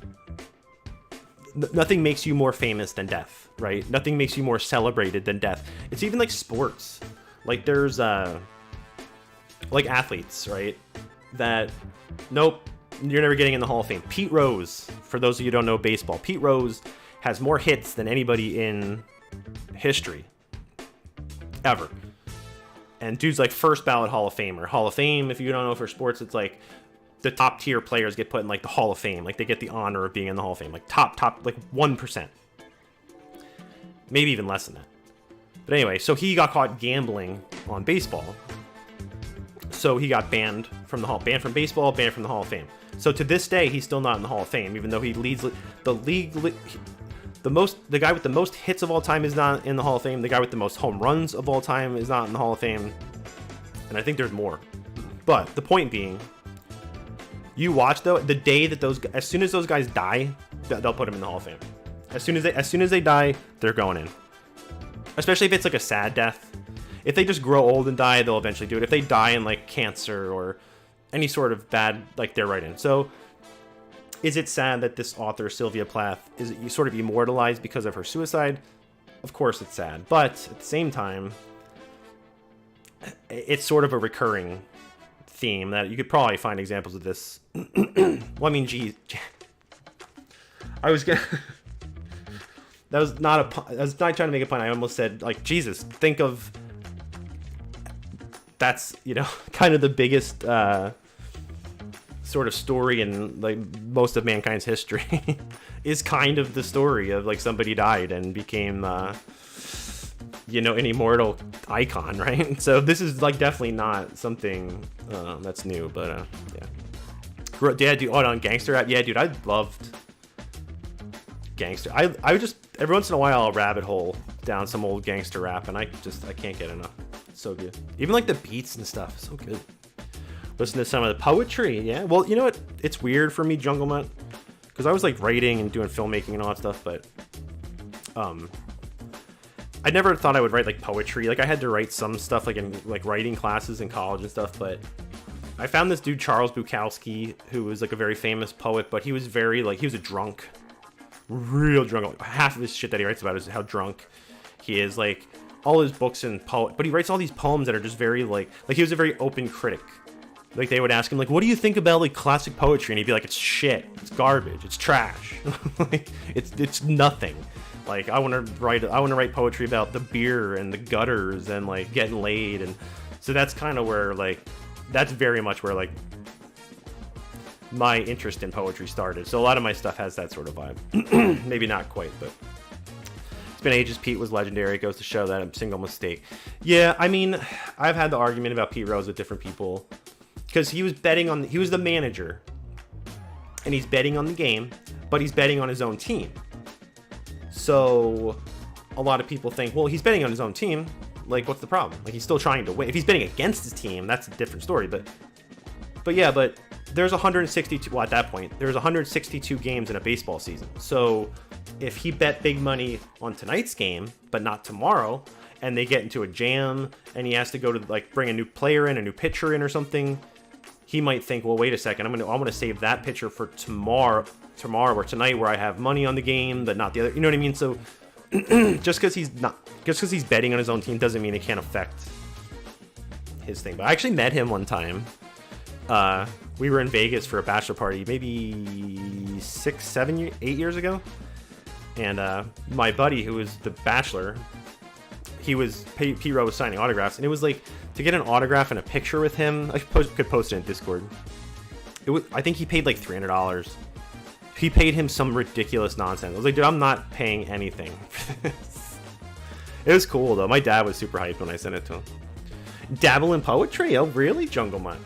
nothing makes you more famous than death, right? Nothing makes you more celebrated than death. It's even like sports. Like, there's, like, athletes, right? That, nope, you're never getting in the Hall of Fame. Pete Rose, for those of you who don't know baseball, Pete Rose has more hits than anybody in history. Ever. And dude's like first ballot Hall of Famer. Hall of Fame, if you don't know for sports, it's like the top tier players get put in, like, the Hall of Fame. Like, they get the honor of being in the Hall of Fame. Like, top, like, 1%. Maybe even less than that. But anyway, so he got caught gambling on baseball. So he got banned from baseball, banned from the Hall of Fame. So to this day, he's still not in the Hall of Fame, even though he leads the league. The guy with the most hits of all time is not in the Hall of Fame. The guy with the most home runs of all time is not in the Hall of Fame. And I think there's more. But the point being, you watch, though, the day that as soon as those guys die, they'll put them in the Hall of Fame. As soon as they die, they're going in. Especially if it's like a sad death. If they just grow old and die, they'll eventually do it. If they die in, like, cancer or any sort of bad, like, they're right in. So, is it sad that this author, Sylvia Plath, is sort of immortalized because of her suicide? Of course it's sad. But at the same time, it's sort of a recurring theme that you could probably find examples of this. Well, I mean, geez. I was not trying to make a pun. I almost said, like, Jesus, think of... That's, kind of the biggest sort of story in, like, most of mankind's history is kind of the story of, like, somebody died and became, an immortal icon, right? So this is, like, definitely not something that's new, but, yeah. Yeah, dude, on gangster rap, yeah, dude, I loved gangster. I would just, every once in a while, I'll rabbit hole down some old gangster rap, and I can't get enough. So good. Even, like, the beats and stuff, so good. Listen to some of the poetry, yeah. Well, you know what? It's weird for me, Jungle Mutt, because I was, like, writing and doing filmmaking and all that stuff, but I never thought I would write, like, poetry. Like, I had to write some stuff, like, in, like, writing classes in college and stuff, but I found this dude, Charles Bukowski, who was, like, a very famous poet, but he was very, like, he was a drunk. Real drunk. Like, half of his shit that he writes about is how drunk he is. Like, all his books and but he writes all these poems that are just very, like he was a very open critic. Like, they would ask him, like, what do you think about, like, classic poetry? And he'd be like, it's shit, it's garbage, it's trash. Like, it's nothing. Like, I want to write poetry about the beer and the gutters and, like, getting laid. And so that's kind of where, like, that's very much where, like, my interest in poetry started. So a lot of my stuff has that sort of vibe. Maybe not quite, but it's been ages. Pete was legendary. It goes to show that a single mistake. Yeah, I mean, I've had the argument about Pete Rose with different people because he was the manager and he's betting on the game, but he's betting on his own team. So a lot of people think, well, he's betting on his own team. Like, what's the problem? Like, he's still trying to win. If he's betting against his team, that's a different story. But there's 162. Well, at that point, there's 162 games in a baseball season. So if he bet big money on tonight's game, but not tomorrow, and they get into a jam, and he has to go to, like, bring a new player in, a new pitcher in or something, he might think, well, wait a second, I want to save that pitcher for tomorrow or tonight, where I have money on the game, but not the other. You know what I mean? So just because he's betting on his own team doesn't mean it can't affect his thing. But I actually met him one time. We were in Vegas for a bachelor party, maybe 6, 7, 8 years ago. And my buddy, who was the bachelor, Pete Rose was signing autographs, and it was like, to get an autograph and a picture with him, I could post it in Discord. I think he paid like $300. He paid him some ridiculous nonsense. I was like, dude, I'm not paying anything for this. It was cool though. My dad was super hyped when I sent it to him. Dabble in poetry? Oh, really? Jungle Mutt.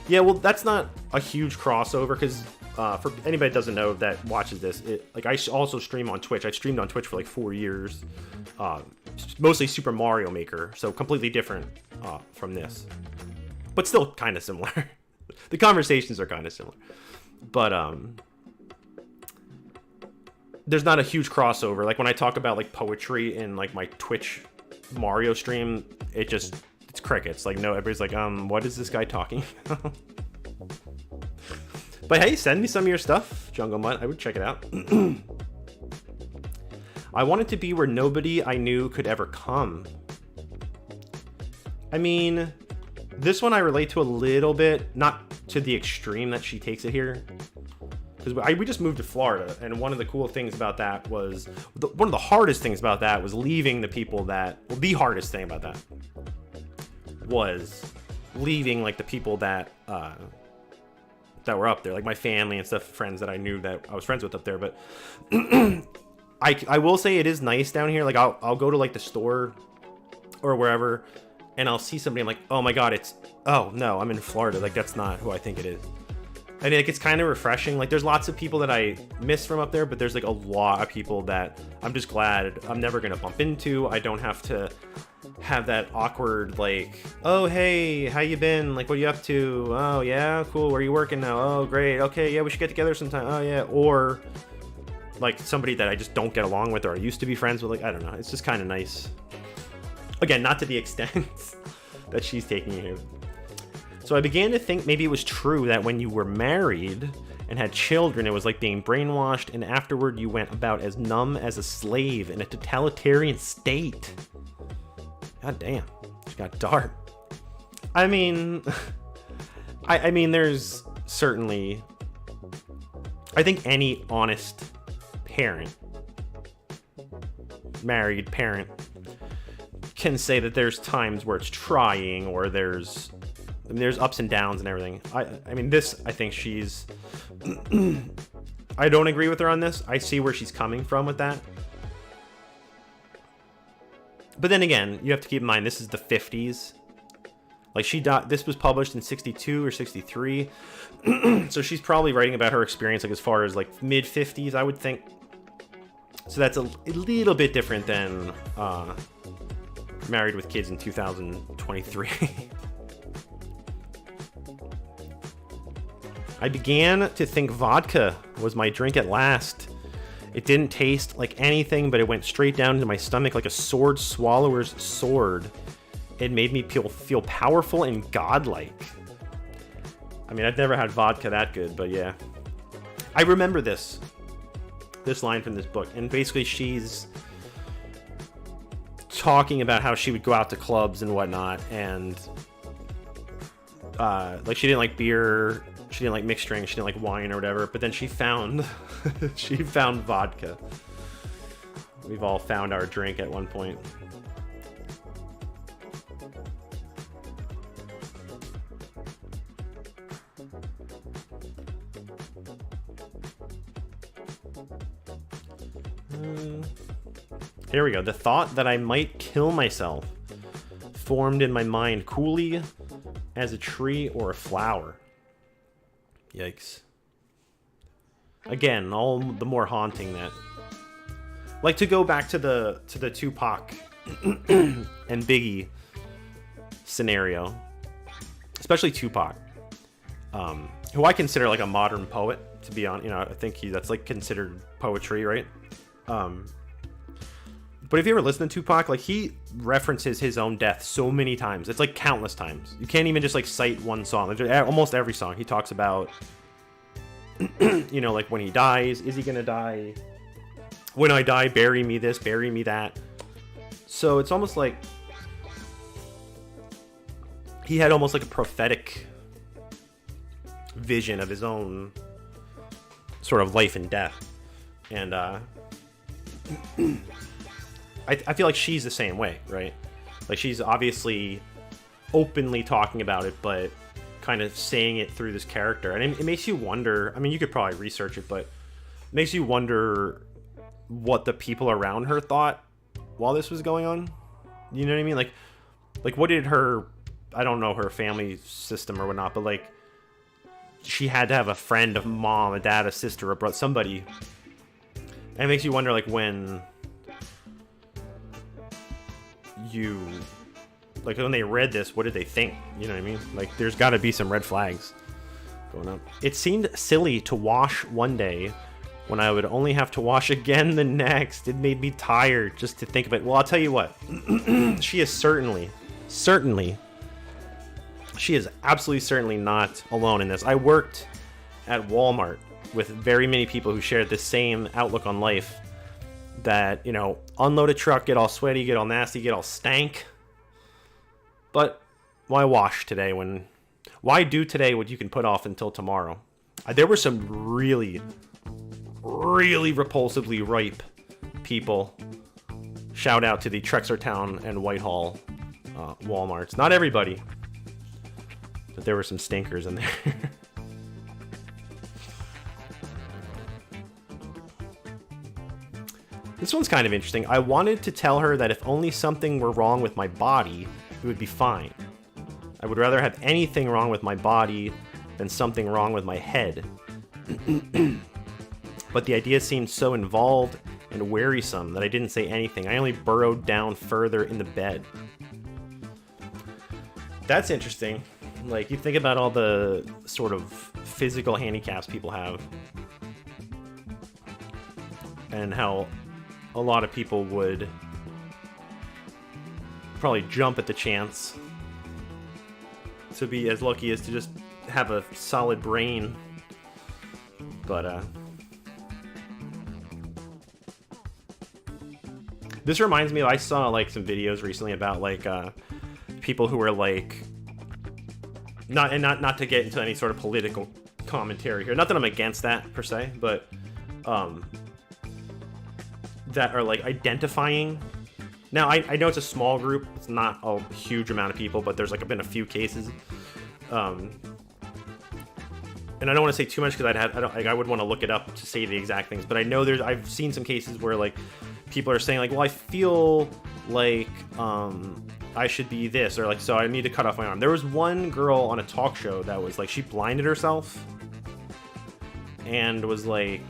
Yeah, well, that's not a huge crossover because for anybody that doesn't know that watches this, I also stream on Twitch. I streamed on Twitch for like 4 years, mostly Super Mario Maker, so completely different from this, but still kind of similar. The conversations are kind of similar, but there's not a huge crossover. Like when I talk about like poetry in like my Twitch Mario stream, it's crickets. Like, no, everybody's like, what is this guy talking about? But hey, send me some of your stuff, Jungle Mutt. I would check it out. I wanted to be where nobody I knew could ever come. I mean, this one I relate to a little bit, not to the extreme that she takes it here. Because we just moved to Florida, and one of the cool things about that was, one of the hardest things about that was leaving the people that, well, the hardest thing about that was leaving like the people that were up there, like my family and stuff, friends that I knew that I was friends with up there. But I will say it is nice down here. Like I'll go to like the store or wherever, and I'll see somebody. I'm like, oh my god, oh no, I'm in Florida. Like that's not who I think it is. And like it's kind of refreshing. Like there's lots of people that I miss from up there, but there's like a lot of people that I'm just glad I'm never gonna bump into. I don't have to have that awkward like, oh hey, how you been? Like what are you up to? Oh yeah, cool. Where are you working now? Oh great. Okay, yeah, we should get together sometime. Oh yeah. Or like somebody that I just don't get along with or I used to be friends with. Like I don't know. It's just kind of nice. Again, not to the extent that she's taking it here. So I began to think maybe it was true that when you were married and had children, it was like being brainwashed, and afterward you went about as numb as a slave in a totalitarian state. God damn, she got dark. I mean, I mean, there's certainly, I think any honest parent, married parent, can say that there's times where it's trying, or there's ups and downs and everything. I mean, this, I think she's, I don't agree with her on this. I see where she's coming from with that. But then again, you have to keep in mind, this is the 50s. Like she died, this was published in 62 or 63. So she's probably writing about her experience, like as far as like mid 50s, I would think. So that's a little bit different than Married with Kids in 2023. I began to think vodka was my drink at last. It didn't taste like anything, but it went straight down into my stomach like a sword swallower's sword. It made me feel powerful and godlike. I mean, I've never had vodka that good, but yeah. I remember this line from this book, and basically she's talking about how she would go out to clubs and whatnot, and like she didn't like beer, she didn't like mixed drinks, she didn't like wine or whatever, but then she found she found vodka. We've all found our drink at one point. Here we go. The thought that I might kill myself formed in my mind coolly as a tree or a flower. Yikes. Again, all the more haunting that. Like, to go back to the Tupac and Biggie scenario, especially Tupac, who I consider like a modern poet, to be honest. You know, I think that's like considered poetry, right? But if you ever listen to Tupac, like he references his own death so many times. It's like countless times. You can't even just like cite one song. Like, almost every song he talks about, you know, like when he dies, is he gonna die? When I die, bury me this, bury me that. So it's almost like he had almost like a prophetic vision of his own sort of life and death. And I feel like she's the same way, right? Like she's obviously openly talking about it, but kind of saying it through this character. And it makes you wonder, I mean, you could probably research it, but it makes you wonder what the people around her thought while this was going on. You know what I mean? Like what did her, I don't know her family system or whatnot, but like she had to have a friend, a mom, a dad, a sister, a brother, somebody. And it makes you wonder, like, when they read this, what did they think? You know what I mean? Like, there's got to be some red flags going up. It seemed silly to wash one day when I would only have to wash again the next. It made me tired just to think of it. Well, I'll tell you what. She is certainly, she is absolutely certainly not alone in this. I worked at Walmart with very many people who shared the same outlook on life. That, you know, unload a truck, get all sweaty, get all nasty, get all stank. But why wash today why do today what you can put off until tomorrow? There were some really, really repulsively ripe people. Shout out to the Trexlertown and Whitehall Walmarts. Not everybody, but there were some stinkers in there. This one's kind of interesting. I wanted to tell her that if only something were wrong with my body, it would be fine. I would rather have anything wrong with my body than something wrong with my head. But the idea seemed so involved and wearisome that I didn't say anything. I only burrowed down further in the bed. That's interesting. Like, you think about all the sort of physical handicaps people have, and how a lot of people would probably jump at the chance to be as lucky as to just have a solid brain. But this reminds me, I saw like some videos recently about like people who were like, not to get into any sort of political commentary here, not that I'm against that per se, but that are like identifying. Now I know it's a small group, it's not a huge amount of people, but there's like been a few cases, and I don't want to say too much because I would want to look it up to say the exact things, but I know I've seen some cases where like people are saying like, well, I feel like I should be this, or like, so I need to cut off my arm. There was one girl on a talk show that was like, she blinded herself and was like,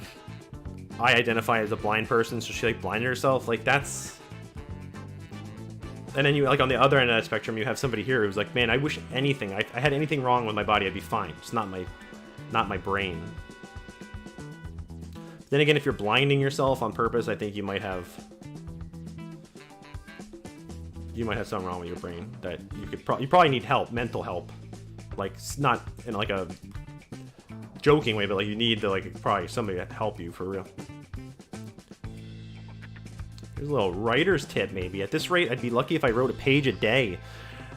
I identify as a blind person, so she like blinded herself. Like, that's, and then you like on the other end of that spectrum, you have somebody here who's like, man, I wish anything, I had anything wrong with my body, I'd be fine. It's not my brain. Then again, if you're blinding yourself on purpose, I think you might have something wrong with your brain that you probably need help, mental help, like not in like a joking way, but like you need to like probably somebody to help you for real. Here's a little writer's tip maybe. At this rate, I'd be lucky if I wrote a page a day.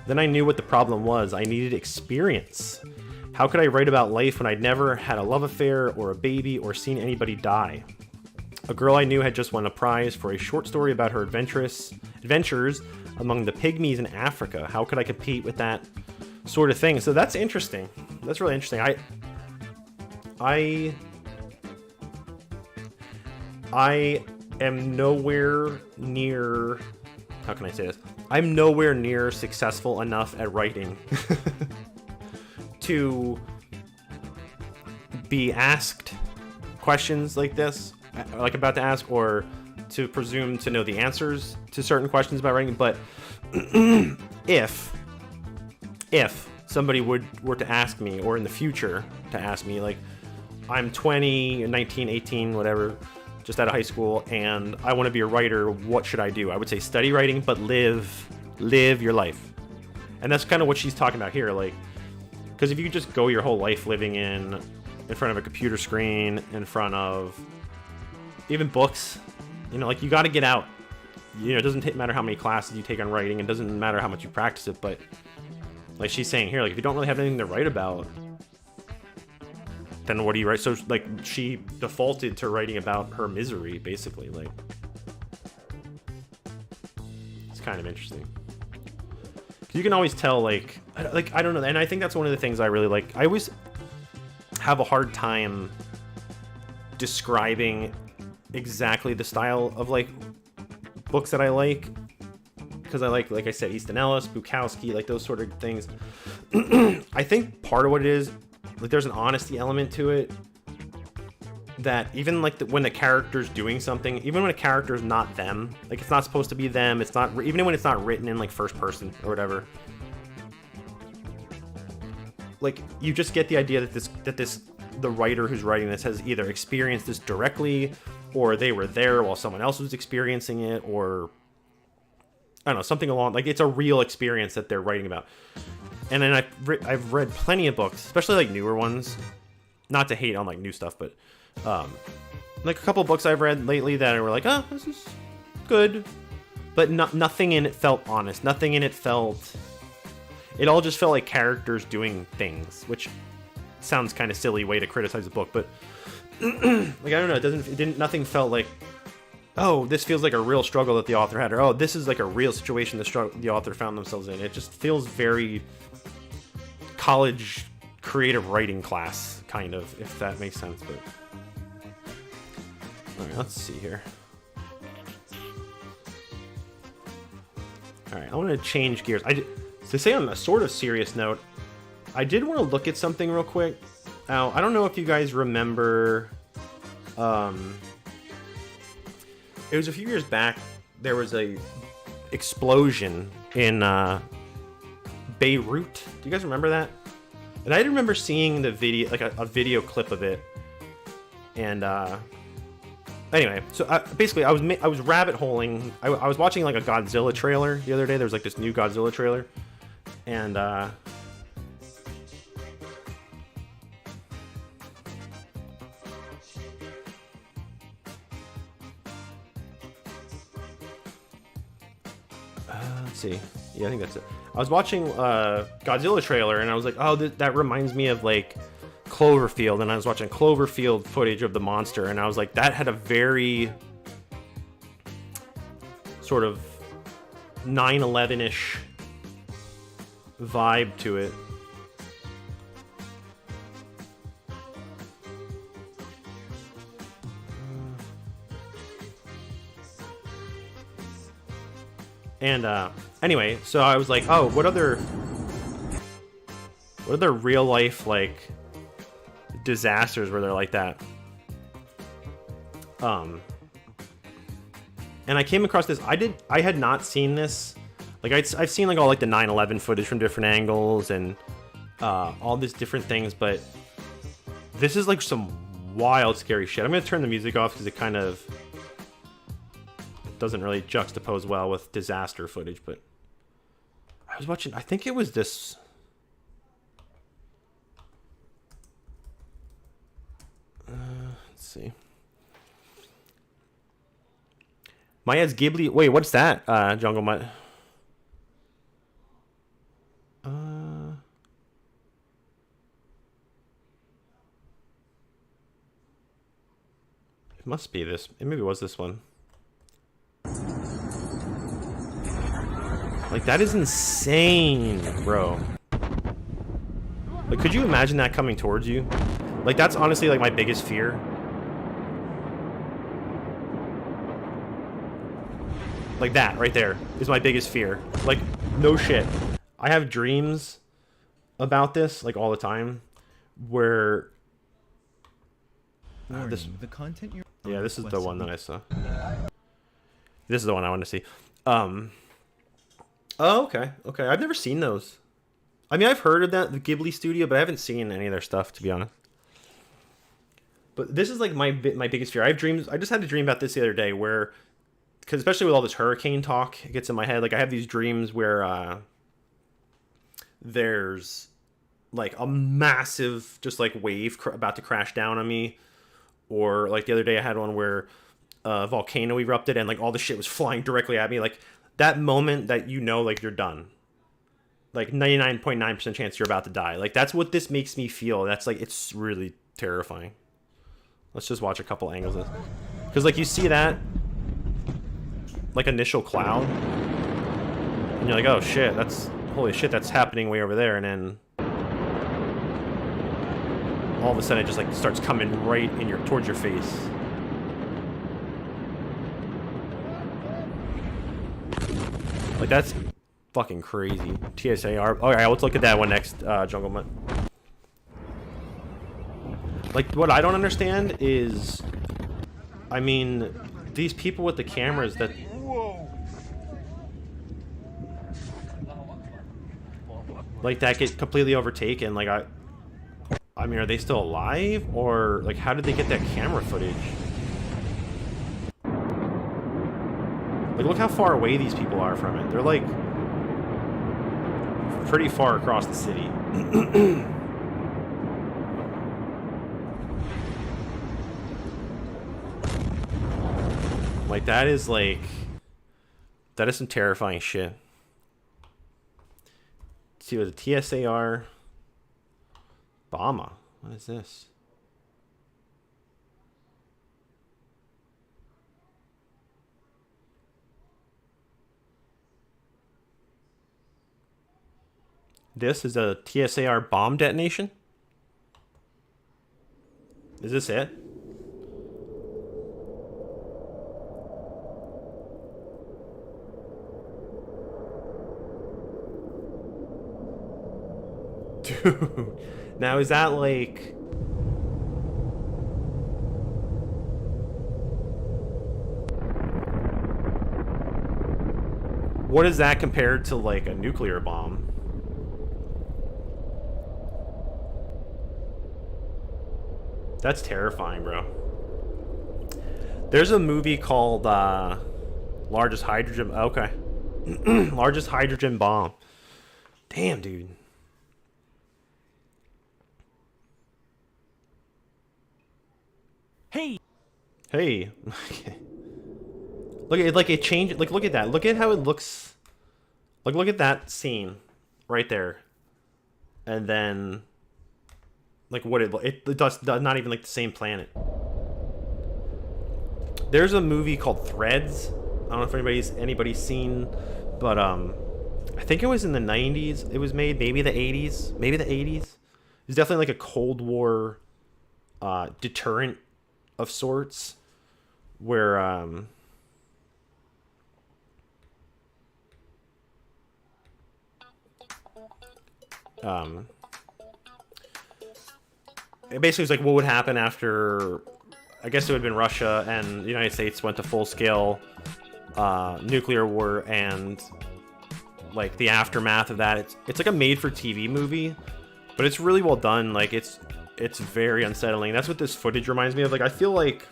Then I knew what the problem was. I needed experience. How could I write about life when I'd never had a love affair or a baby or seen anybody die? A girl I knew had just won a prize for a short story about her adventures among the pygmies in Africa. How could I compete with that sort of thing? So that's interesting. That's really interesting. I am nowhere near, how can I say this? I'm nowhere near successful enough at writing to be asked questions like this, like about to ask, or to presume to know the answers to certain questions about writing. But if somebody were to ask me, or in the future to ask me, like, I'm 20, 19, 18, whatever, just out of high school, and I want to be a writer, what should I do? I would say study writing, but live your life. And that's kind of what she's talking about here, like, because if you just go your whole life living in front of a computer screen, in front of even books, you know, like, you got to get out. You know, it doesn't matter how many classes you take on writing, it doesn't matter how much you practice it, but like she's saying here, like, if you don't really have anything to write about, then what do you write? So like, she defaulted to writing about her misery, basically. Like, it's kind of interesting. you can always tell, like I don't know, and I think that's one of the things I really like. I always have a hard time describing exactly the style of like books that I like, because I like I said, Easton Ellis, Bukowski, like those sort of things. I think part of what it is, like, there's an honesty element to it, that even like when the character's doing something, even when a character's not them, like it's not supposed to be them, it's not, even when it's not written in like first person or whatever, like you just get the idea that the writer who's writing this has either experienced this directly, or they were there while someone else was experiencing it, or I don't know, something along, like it's a real experience that they're writing about. And then I've read plenty of books, especially like newer ones, not to hate on like new stuff, but like a couple of books I've read lately that were like, oh, this is good, but nothing in it felt honest. Nothing in it felt, it all just felt like characters doing things, which sounds kind of silly way to criticize a book, but like, I don't know, nothing felt like, oh, this feels like a real struggle that the author had, or oh, this is like a real situation the author found themselves in. It just feels very college creative writing class, kind of, if that makes sense. But all right, let's see here. All right, I want to change gears. To say on a sort of serious note, I did want to look at something real quick. Now, I don't know if you guys remember, it was a few years back, there was a explosion in Beirut. Do you guys remember that? And I remember seeing the video, like a video clip of it. And anyway, so basically I was rabbit holing. I was watching like a Godzilla trailer the other day. There was like this new Godzilla trailer, and let's see. Yeah, I think that's it. I was watching Godzilla trailer, and I was like, oh, that reminds me of like Cloverfield. And I was watching Cloverfield footage of the monster, and I was like, that had a very sort of 9/11-ish vibe to it. And anyway, so I was like, oh, what other real life like disasters were there like that? And I came across this. I had not seen this. Like I've seen like all like the 9/11 footage from different angles and all these different things, but this is like some wild, scary shit. I'm gonna turn the music off because it kind of doesn't really juxtapose well with disaster footage. But I was watching, I think it was this, let's see, Maya's Ghibli. Wait, what's that? Jungle Mutt. It must be this. It maybe was this one. Like, that is insane, bro. Like, could you imagine that coming towards you? Like, that's honestly, like, my biggest fear. Like, that right there is my biggest fear. Like, no shit. I have dreams about this, like, all the time, where... this, the content you're yeah, this is the one that I saw. This is the one I want to see. Oh, okay. Okay, I've never seen those. I mean, I've heard of that, the Ghibli studio, but I haven't seen any of their stuff, to be honest. But this is like my biggest fear. I have dreams. I just had a dream about this the other day where, because especially with all this hurricane talk, it gets in my head. Like, I have these dreams where there's like a massive just like wave about to crash down on me. Or like the other day I had one where a volcano erupted and like all the shit was flying directly at me. Like, that moment that you know, like, you're done. Like, 99.9% chance you're about to die. Like, that's what this makes me feel. That's, like, it's really terrifying. Let's just watch a couple angles of this. Because, like, you see that, like, initial cloud. And you're like, oh, shit, that's holy shit, that's happening way over there, and then all of a sudden it just like starts coming right in towards your face. Like, that's fucking crazy. TSAR. Okay, let's look at that one next, Jungleman. Like, what I don't understand is, I mean, these people with the cameras that... like, that get completely overtaken. Like, I mean, are they still alive? Or, like, how did they get that camera footage? Like, look how far away these people are from it. They're, like, pretty far across the city. Like, that is, like... that is some terrifying shit. Let's see what the TSAR... Bama. What is this? This is a TSAR bomb detonation? Is this it? Dude. Now, is that like... what is that compared to, like, a nuclear bomb? That's terrifying, bro. There's a movie called, Largest Hydrogen... okay. Largest Hydrogen Bomb. Damn, dude. Hey. Hey. Look at it, like, it changed. Like, look at that. Look at how it looks. Like, look at that scene right there. And then, like, what it does not even like the same planet. There's a movie called Threads. I don't know if anybody's seen, but I think it was in the 90s. It was made, maybe the 80s, maybe the 80s. It's definitely like a Cold War deterrent of sorts, where it basically was like what would happen after, I guess it would have been Russia and the United States went to full-scale nuclear war, and like the aftermath of that. It's like a made-for-TV movie, but it's really well done. Like, it's very unsettling. That's what this footage reminds me of. Like, I feel like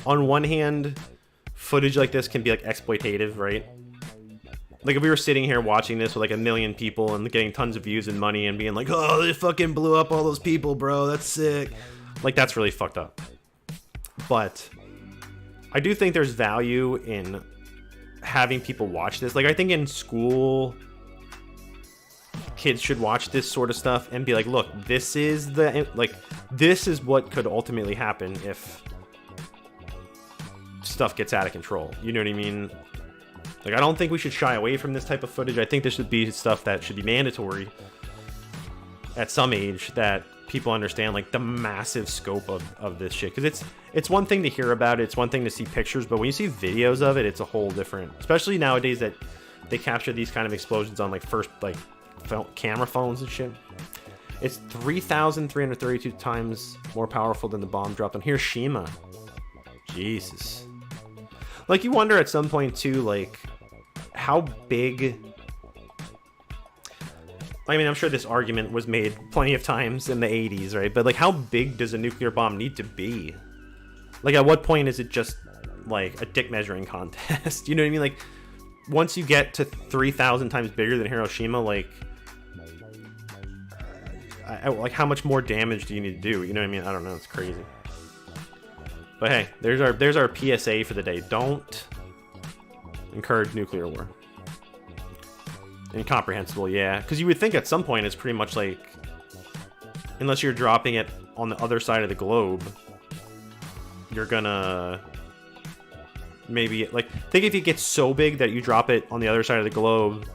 on one hand, footage like this can be like exploitative, right? Like, if we were sitting here watching this with like 1 million people and getting tons of views and money and being like, oh, they fucking blew up all those people, bro, that's sick. Like, that's really fucked up. But I do think there's value in having people watch this. Like, I think in school, kids should watch this sort of stuff and be like, look, this is what could ultimately happen if stuff gets out of control. You know what I mean? Like, I don't think we should shy away from this type of footage. I think this should be stuff that should be mandatory at some age, that people understand, like, the massive scope of this shit. Because it's one thing to hear about it, it's one thing to see pictures, but when you see videos of it, it's a whole different... especially nowadays that they capture these kind of explosions on, like, camera phones and shit. It's 3,332 times more powerful than the bomb dropped on Hiroshima. Jesus. Like, you wonder at some point too, like, how big... I mean, I'm sure this argument was made plenty of times in the 80s, right? But, like, how big does a nuclear bomb need to be? Like, at what point is it just, like, a dick measuring contest? You know what I mean? Like, once you get to 3,000 times bigger than Hiroshima, like... like, how much more damage do you need to do? You know what I mean? I don't know. It's crazy. But hey, there's our PSA for the day. Don't encourage nuclear war. Incomprehensible, yeah. Because you would think at some point it's pretty much like, unless you're dropping it on the other side of the globe, you're gonna maybe, like, think if it gets so big that you drop it on the other side of the globe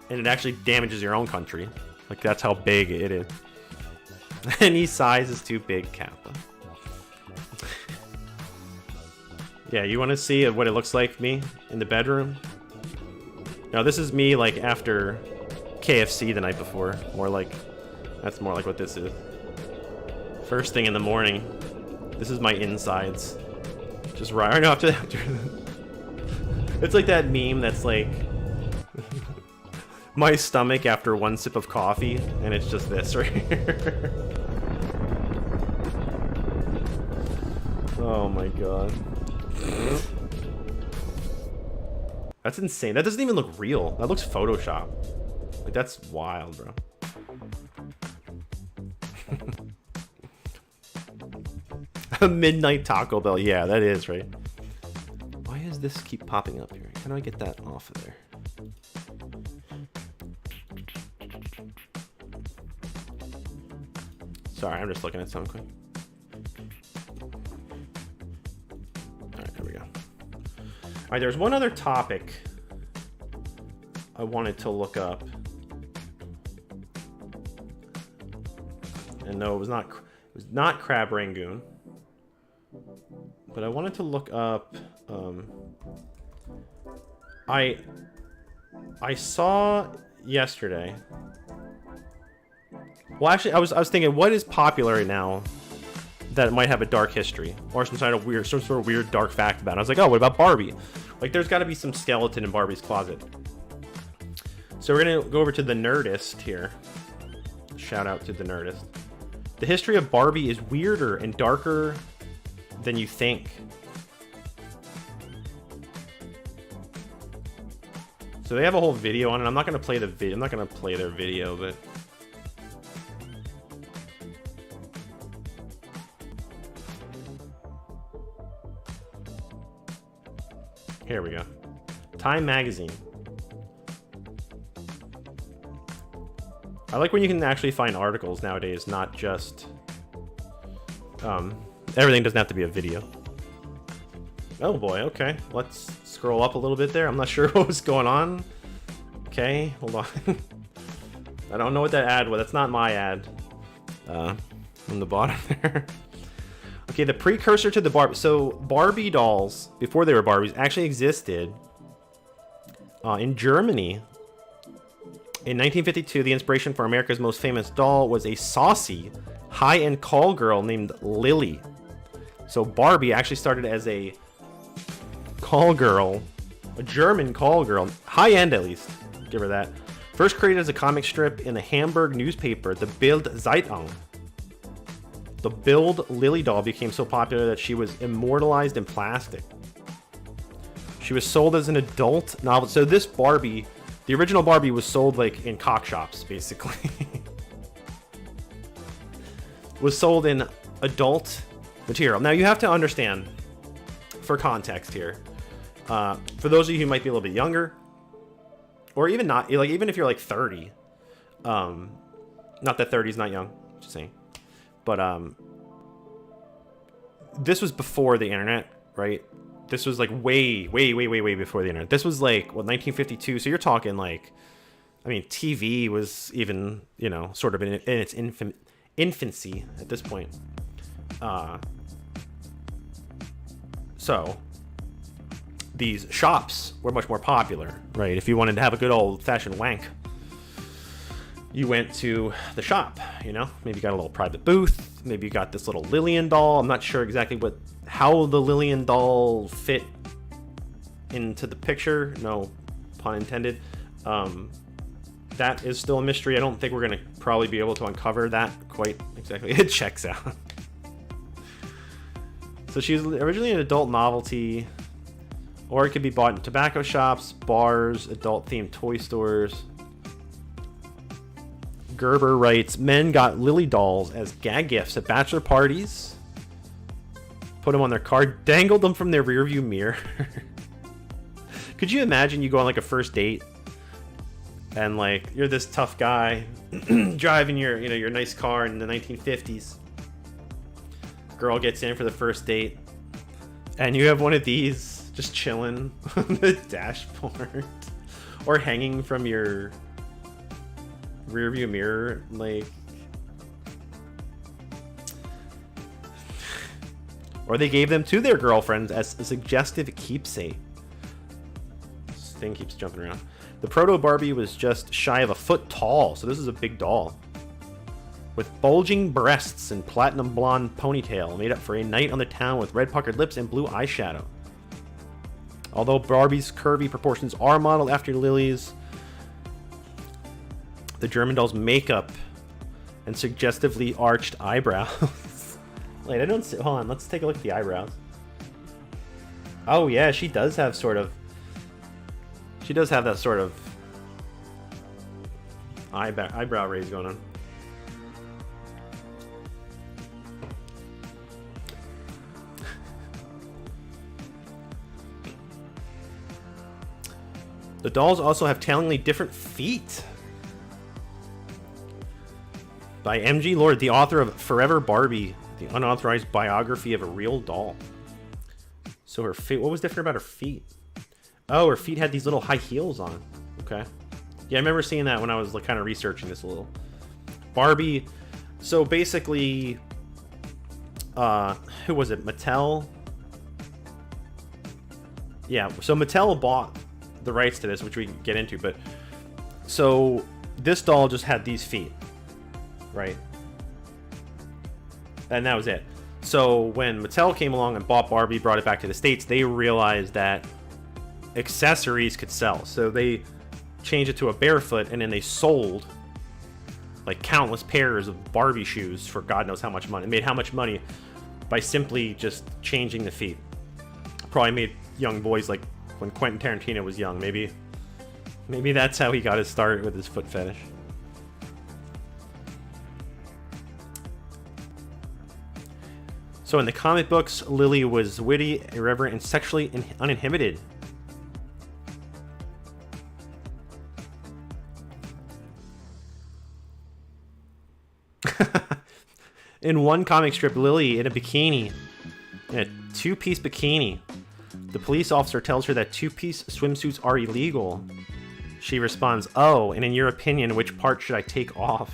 and it actually damages your own country. Like, that's how big it is. Any size is too big, Kappa. Yeah, you want to see what it looks like me in the bedroom? Now, this is me, like, after KFC the night before. That's more like what this is. First thing in the morning. This is my insides. Just right after. It's like that meme that's like my stomach after one sip of coffee, and it's just this right here. Oh my god. That's insane. That doesn't even look real. That looks Photoshop. Like, that's wild, bro. A midnight Taco Bell. Yeah, that is, right? Why does this keep popping up here? How do I get that off of there? Sorry, I'm just looking at something quick. Alright, there we go. Alright, there's one other topic I wanted to look up. And no, it was not Crab Rangoon. But I wanted to look up. I saw yesterday. Well, actually, I was thinking, what is popular right now that might have a dark history or some sort of weird dark fact about it? I was like, oh, what about Barbie? Like, there's got to be some skeleton in Barbie's closet. So we're gonna go over to the Nerdist here. Shout out to the Nerdist. The history of Barbie is weirder and darker than you think. So they have a whole video on it. I'm not gonna play the video. I'm not gonna play their video, but here we go. Time Magazine. I like when you can actually find articles nowadays, not just everything doesn't have to be a video. Oh boy, okay. Let's scroll up a little bit there. I'm not sure what was going on. Okay, hold on. I don't know what that ad was. That's not my ad. On the bottom there. Okay, the precursor to the Barbie. So Barbie dolls, before they were Barbies, actually existed in Germany. In 1952, the inspiration for America's most famous doll was a saucy, high-end call girl named Lily. So Barbie actually started as a call girl, a German call girl, high-end at least, give her that. First created as a comic strip in the Hamburg newspaper, the Bild Zeitung. The Bild Lily doll became so popular that she was immortalized in plastic. She was sold as an adult novel. So this Barbie, the original Barbie, was sold like in cock shops, basically. Was sold in adult material. Now you have to understand, for context here, for those of you who might be a little bit younger, or even not, like even if you're like 30, not that 30 is not young, just saying, but this was before the internet, right? This was like way before the internet. This was like, what, 1952? So you're talking like, I mean, TV was even, you know, sort of in its infancy at this point. So these shops were much more popular, right? If you wanted to have a good old-fashioned wank, you went to the shop, you know? Maybe you got a little private booth. Maybe you got this little Lillian doll. I'm not sure exactly how the Lillian doll fit into the picture. No pun intended. That is still a mystery. I don't think we're going to probably be able to uncover that quite exactly. It checks out. So she was originally an adult novelty, or it could be bought in tobacco shops, bars, adult-themed toy stores. Gerber writes, men got Lily dolls as gag gifts at bachelor parties, put them on their car, dangled them from their rearview mirror. Could you imagine you go on like a first date and like you're this tough guy driving your nice car in the 1950s. Girl gets in for the first date And you have one of these just chilling on the dashboard or hanging from your rear view mirror, like. Or they gave them to their girlfriends as a suggestive keepsake. This thing keeps jumping around. The proto Barbie was just shy of a foot tall, so this is a big doll. With bulging breasts and platinum blonde ponytail, made up for a night on the town with red puckered lips and blue eyeshadow. Although Barbie's curvy proportions are modeled after Lily's, the German doll's makeup and suggestively arched eyebrows. Wait, I don't see. Hold on, let's take a look at the eyebrows. Oh yeah, she does have sort of. She does have that sort of eyebrow raise going on. The dolls also have tellingly different feet. By M.G. Lord, the author of Forever Barbie, the unauthorized biography of a real doll. So her feet, what was different about her feet? Oh, her feet had these little high heels on. Okay. Yeah, I remember seeing that when I was like kind of researching this a little. Barbie, so basically, who was it? Mattel? Yeah, so Mattel bought the rights to this, which we can get into, but so this doll just had these feet, right? And that was it. So when Mattel came along and bought Barbie, brought it back to the States, they realized that accessories could sell. So they changed it to a barefoot, and then they sold like countless pairs of Barbie shoes for God knows how much money. It made how much money by simply just changing the feet. Probably made young boys like when Quentin Tarantino was young. Maybe that's how he got his start with his foot fetish. So in the comic books, Lily was witty, irreverent, and sexually uninhibited. In one comic strip, Lily in a bikini, in a two-piece bikini. The police officer tells her that two-piece swimsuits are illegal. She responds, "Oh, and in your opinion, which part should I take off?"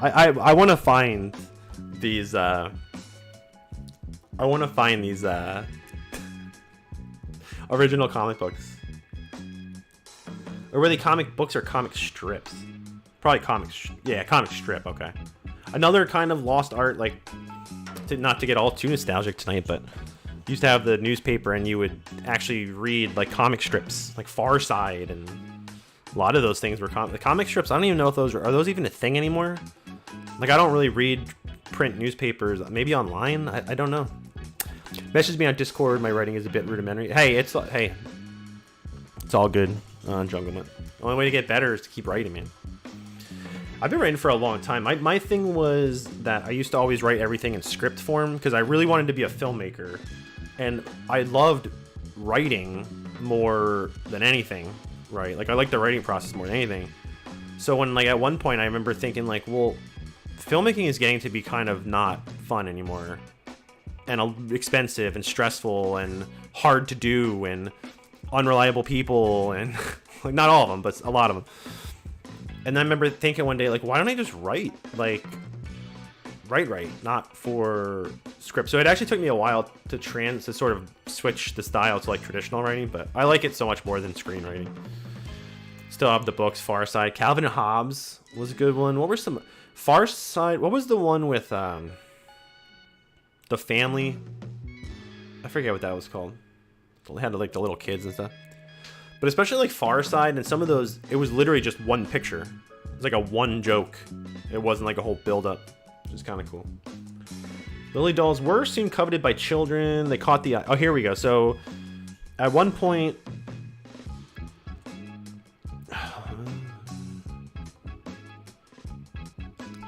I want to find these. I want to find these original comic books. Or were they comic books or comic strips? Probably comics. Yeah, comic strip. Okay. Another kind of lost art, like. Not to get all too nostalgic tonight, but used to have the newspaper and you would actually read like comic strips, like Far Side, and a lot of those things were the comic strips. I don't even know if those are those even a thing anymore. Like I don't really read print newspapers, maybe online. I don't know. Message me on Discord. My writing is a bit rudimentary. Hey, it's all good on Junglement. The only way to get better is to keep writing, man. I've been writing for a long time. My thing was that I used to always write everything in script form because I really wanted to be a filmmaker. And I loved writing more than anything, right? Like I like the writing process more than anything. So when like at one point I remember thinking like, well, filmmaking is getting to be kind of not fun anymore. And expensive and stressful and hard to do and unreliable people and like not all of them, but a lot of them. And then I remember thinking one day, like, why don't I just write? Like, write, not for script. So it actually took me a while to sort of switch the style to, like, traditional writing. But I like it so much more than screenwriting. Still have the books, Far Side. Calvin and Hobbes was a good one. What were some... Far Side... What was the one with the family? I forget what that was called. It had, like, the little kids and stuff. But especially like Far Side and some of those, it was literally just one picture. It was like a one joke. It wasn't like a whole build-up, which is kind of cool. Lily dolls were soon coveted by children. They caught the eye. Oh, here we go. So at one point...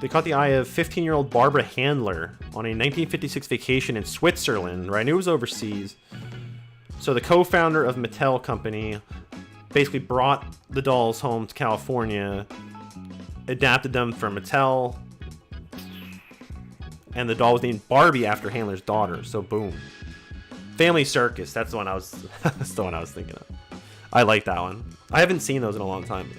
They caught the eye of 15-year-old Barbara Handler on a 1956 vacation in Switzerland, right? I knew it was overseas. So the co-founder of Mattel Company basically brought the dolls home to California, adapted them for Mattel, And the doll was named Barbie after Handler's daughter. So boom. Family Circus. That's the one I was. That's the one I was thinking of. I like that one. I haven't seen those in a long time.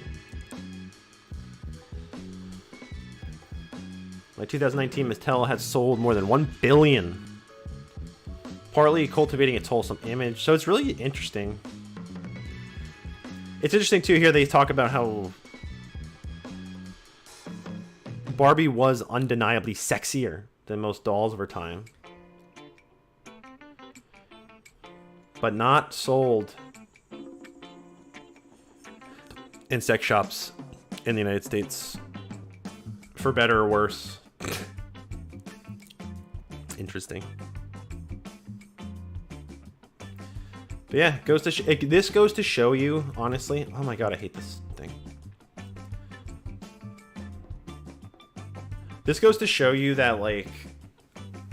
By 2019, Mattel had sold more than 1 billion. Partly cultivating its wholesome image. So it's really interesting. It's interesting too. Here they talk about how Barbie was undeniably sexier than most dolls of her time, but not sold in sex shops in the United States, for better or worse. Interesting. But yeah, this goes to show you, honestly. Oh my god, I hate this thing. This goes to show you that, like,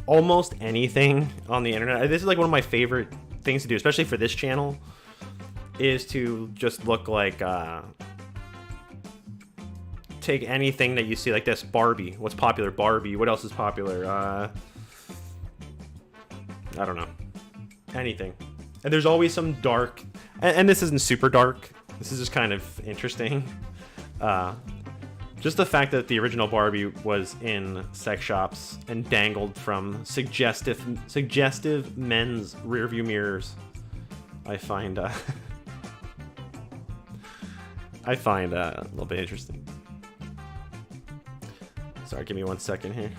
almost anything on the internet, this is like one of my favorite things to do, especially for this channel, is to just look like, take anything that you see like this. Barbie. What's popular? Barbie. What else is popular? I don't know. Anything. And there's always some dark, and this isn't super dark. This is just kind of interesting. Just the fact that the original Barbie was in sex shops and dangled from suggestive men's rearview mirrors, I find a little bit interesting. Sorry, give me 1 second here.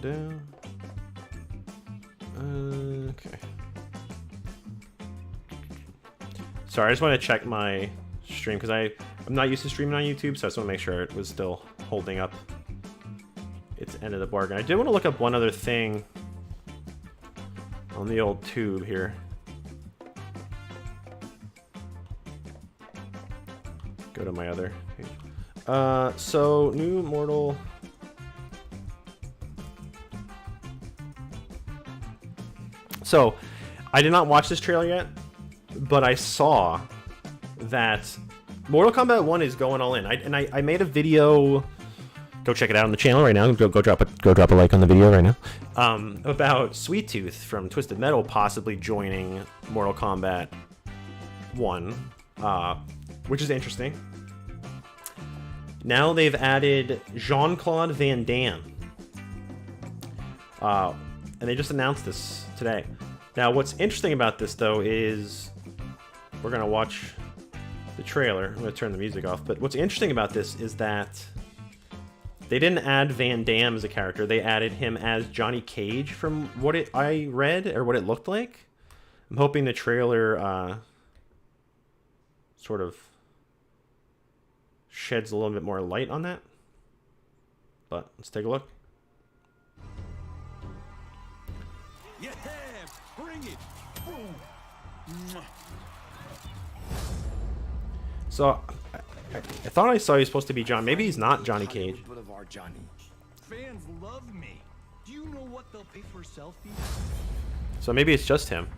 Down. Okay. Sorry, I just want to check my stream because I'm not used to streaming on YouTube, so I just want to make sure it was still holding up its end of the bargain. I did want to look up one other thing on the old tube here. Go to my other page. So New Mortal. So, I did not watch this trailer yet, but I saw that Mortal Kombat 1 is going all in. I made a video. Go check it out on the channel right now. Go drop a like on the video right now. About Sweet Tooth from Twisted Metal possibly joining Mortal Kombat 1, which is interesting. Now they've added Jean-Claude Van Damme. And they just announced this today. Now, what's interesting about this, though, is we're going to watch the trailer. I'm going to turn the music off. But what's interesting about this is that they didn't add Van Damme as a character. They added him as Johnny Cage from what I read, or what it looked like. I'm hoping the trailer sort of sheds a little bit more light on that. But let's take a look. Yeah, bring it. So, I thought I saw he was supposed to be John. Maybe he's not Johnny Cage. Fans love me. Do you know what they'll pay for selfies? So maybe it's just him.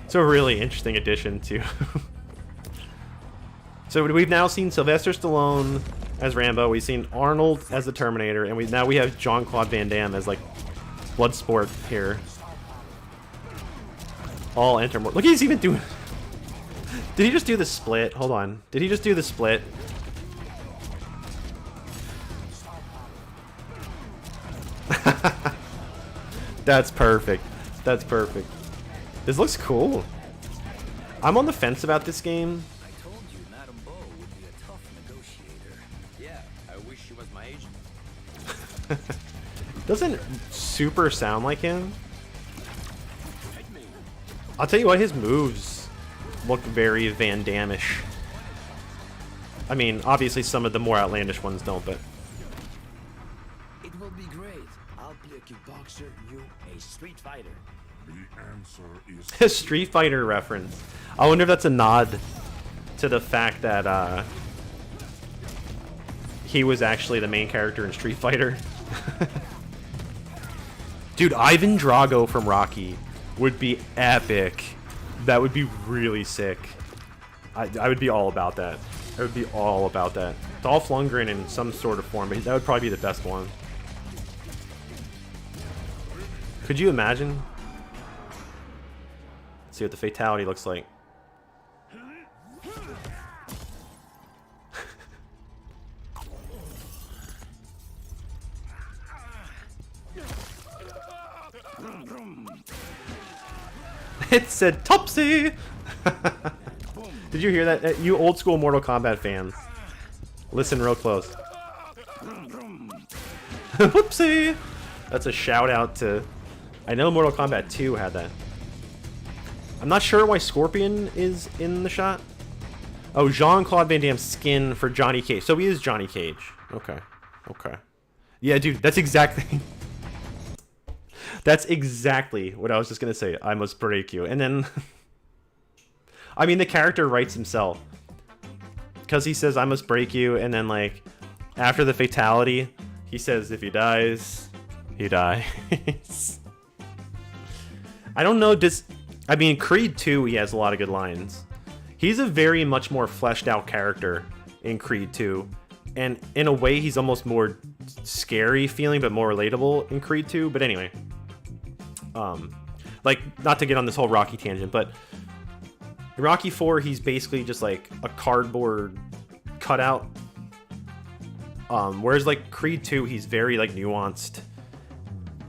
It's a really interesting addition to. So we've now seen Sylvester Stallone as Rambo. We've seen Arnold as the Terminator, and now we have Jean-Claude Van Damme as like Bloodsport here. All enter more. Look, he's even doing. Did he just do the split? Hold on. Did he just do the split? That's perfect. That's perfect. This looks cool. I'm on the fence about this game. I told you Madame Bo would be a tough negotiator. Yeah, I wish she was my agent. Doesn't super sound like him. I'll tell you what, his moves look very Van Damme-ish. I mean, obviously some of the more outlandish ones don't, but... It will be great. I'll play a kickboxer, you a street fighter. The answer is A Street Fighter reference. I wonder if that's a nod to the fact that he was actually the main character in Street Fighter. Dude, Ivan Drago from Rocky would be epic. That would be really sick. I would be all about that. I would be all about that. Dolph Lundgren in some sort of form, but that would probably be the best one. Could you imagine? Let's see what the fatality looks like. It said Topsy! Did you hear that? You old school Mortal Kombat fans. Listen real close. Whoopsie! That's a shout out to... I know Mortal Kombat 2 had that. I'm not sure why Scorpion is in the shot. Oh, Jean-Claude Van Damme's skin for Johnny Cage. So he is Johnny Cage. Okay. Okay. Yeah, dude, that's exactly... That's exactly what I was just going to say. I must break you. And then... I mean, the character writes himself. Because he says, I must break you. And then, like, after the fatality, he says, if he dies, he dies. I don't know, I mean, Creed 2, he has a lot of good lines. He's a very much more fleshed out character in Creed 2. And in a way, he's almost more scary feeling, but more relatable in Creed 2. But anyway. Like, not to get on this whole Rocky tangent, but in Rocky 4, he's basically just like a cardboard cutout. Whereas like Creed 2, he's very like nuanced.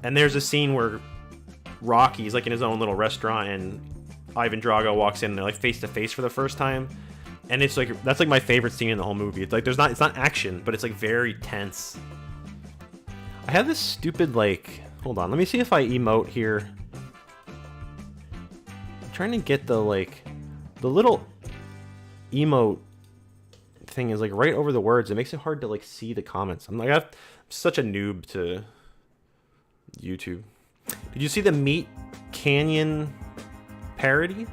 And there's a scene where Rocky's like in his own little restaurant and Ivan Drago walks in and they're like face to face for the first time. And it's like, that's like my favorite scene in the whole movie. It's like, it's not action, but it's like very tense. I have this stupid like, hold on, let me see if I emote here. I'm trying to get the like, the little emote thing is like right over the words. It makes it hard to like see the comments. I'm such a noob to YouTube. Did you see the Meat Canyon parody?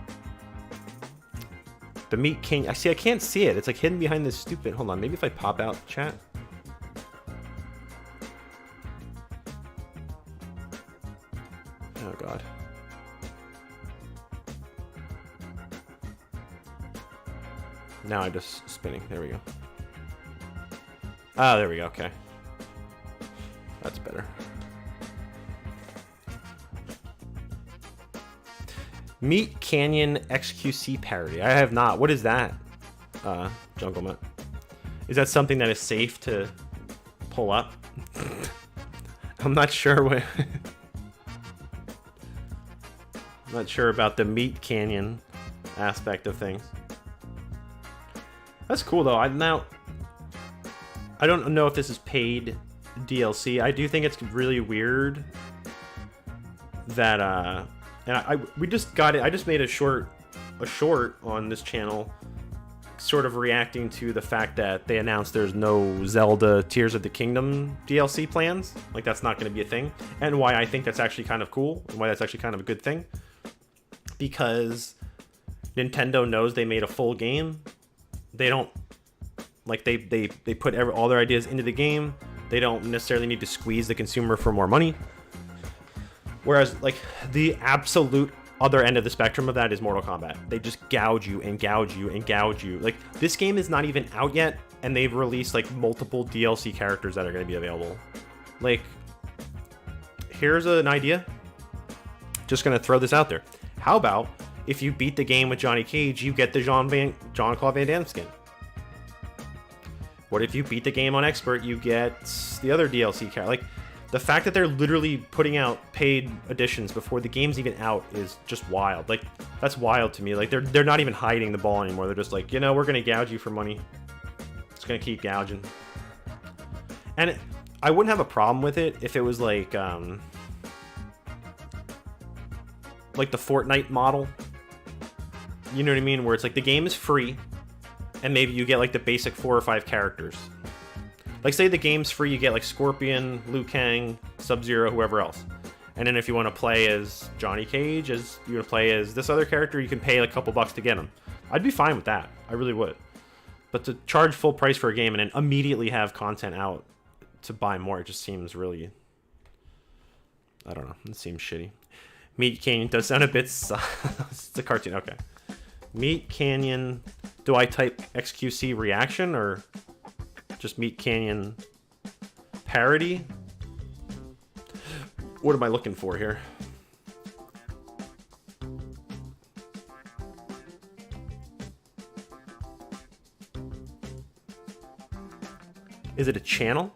The Meat Canyon. I can't see it. It's like hidden behind this stupid. Hold on. Maybe if I pop out chat. Oh God. Now I'm just spinning. There we go. Ah, there we go. Okay. That's better. Meat Canyon XQC parody. I have not. What is that? Junglemutt. Is that something that is safe to pull up? I'm not sure what... I'm not sure about the Meat Canyon aspect of things. That's cool though. I don't know if this is paid DLC. I do think it's really weird that and we just got it. I just made a short on this channel, sort of reacting to the fact that they announced there's no Zelda Tears of the Kingdom DLC plans. Like that's not going to be a thing, and why I think that's actually kind of cool, and why that's actually kind of a good thing. Because Nintendo knows they made a full game. They don't like they put all their ideas into the game. They don't necessarily need to squeeze the consumer for more money. Whereas like the absolute other end of the spectrum of that is Mortal Kombat. They just gouge you and gouge you and gouge you. Like this game is not even out yet, and they've released like multiple DLC characters that are going to be available. Like, here's an idea. Just going to throw this out there. How about if you beat the game with Johnny Cage, you get the Jean-Claude Van Damme skin? What if you beat the game on Expert, you get the other DLC character? Like, the fact that they're literally putting out paid editions before the game's even out is just wild. Like, that's wild to me. Like, they're not even hiding the ball anymore. They're just like, you know, we're going to gouge you for money. It's going to keep gouging. And I wouldn't have a problem with it if it was like the Fortnite model. You know what I mean? Where it's like the game is free, and maybe you get like the basic 4 or 5 characters. Like say the game's free, you get like Scorpion, Liu Kang, Sub-Zero, whoever else. And then if you want to play as Johnny Cage, as you want to play as this other character, you can pay like a couple bucks to get them. I'd be fine with that. I really would. But to charge full price for a game and then immediately have content out to buy more, it just seems really I don't know. It seems shitty. Meat Canyon does sound a bit... It's a cartoon. Okay. Meat Canyon... Do I type XQC reaction or just Meat Canyon parody? What am I looking for here? Is it a channel?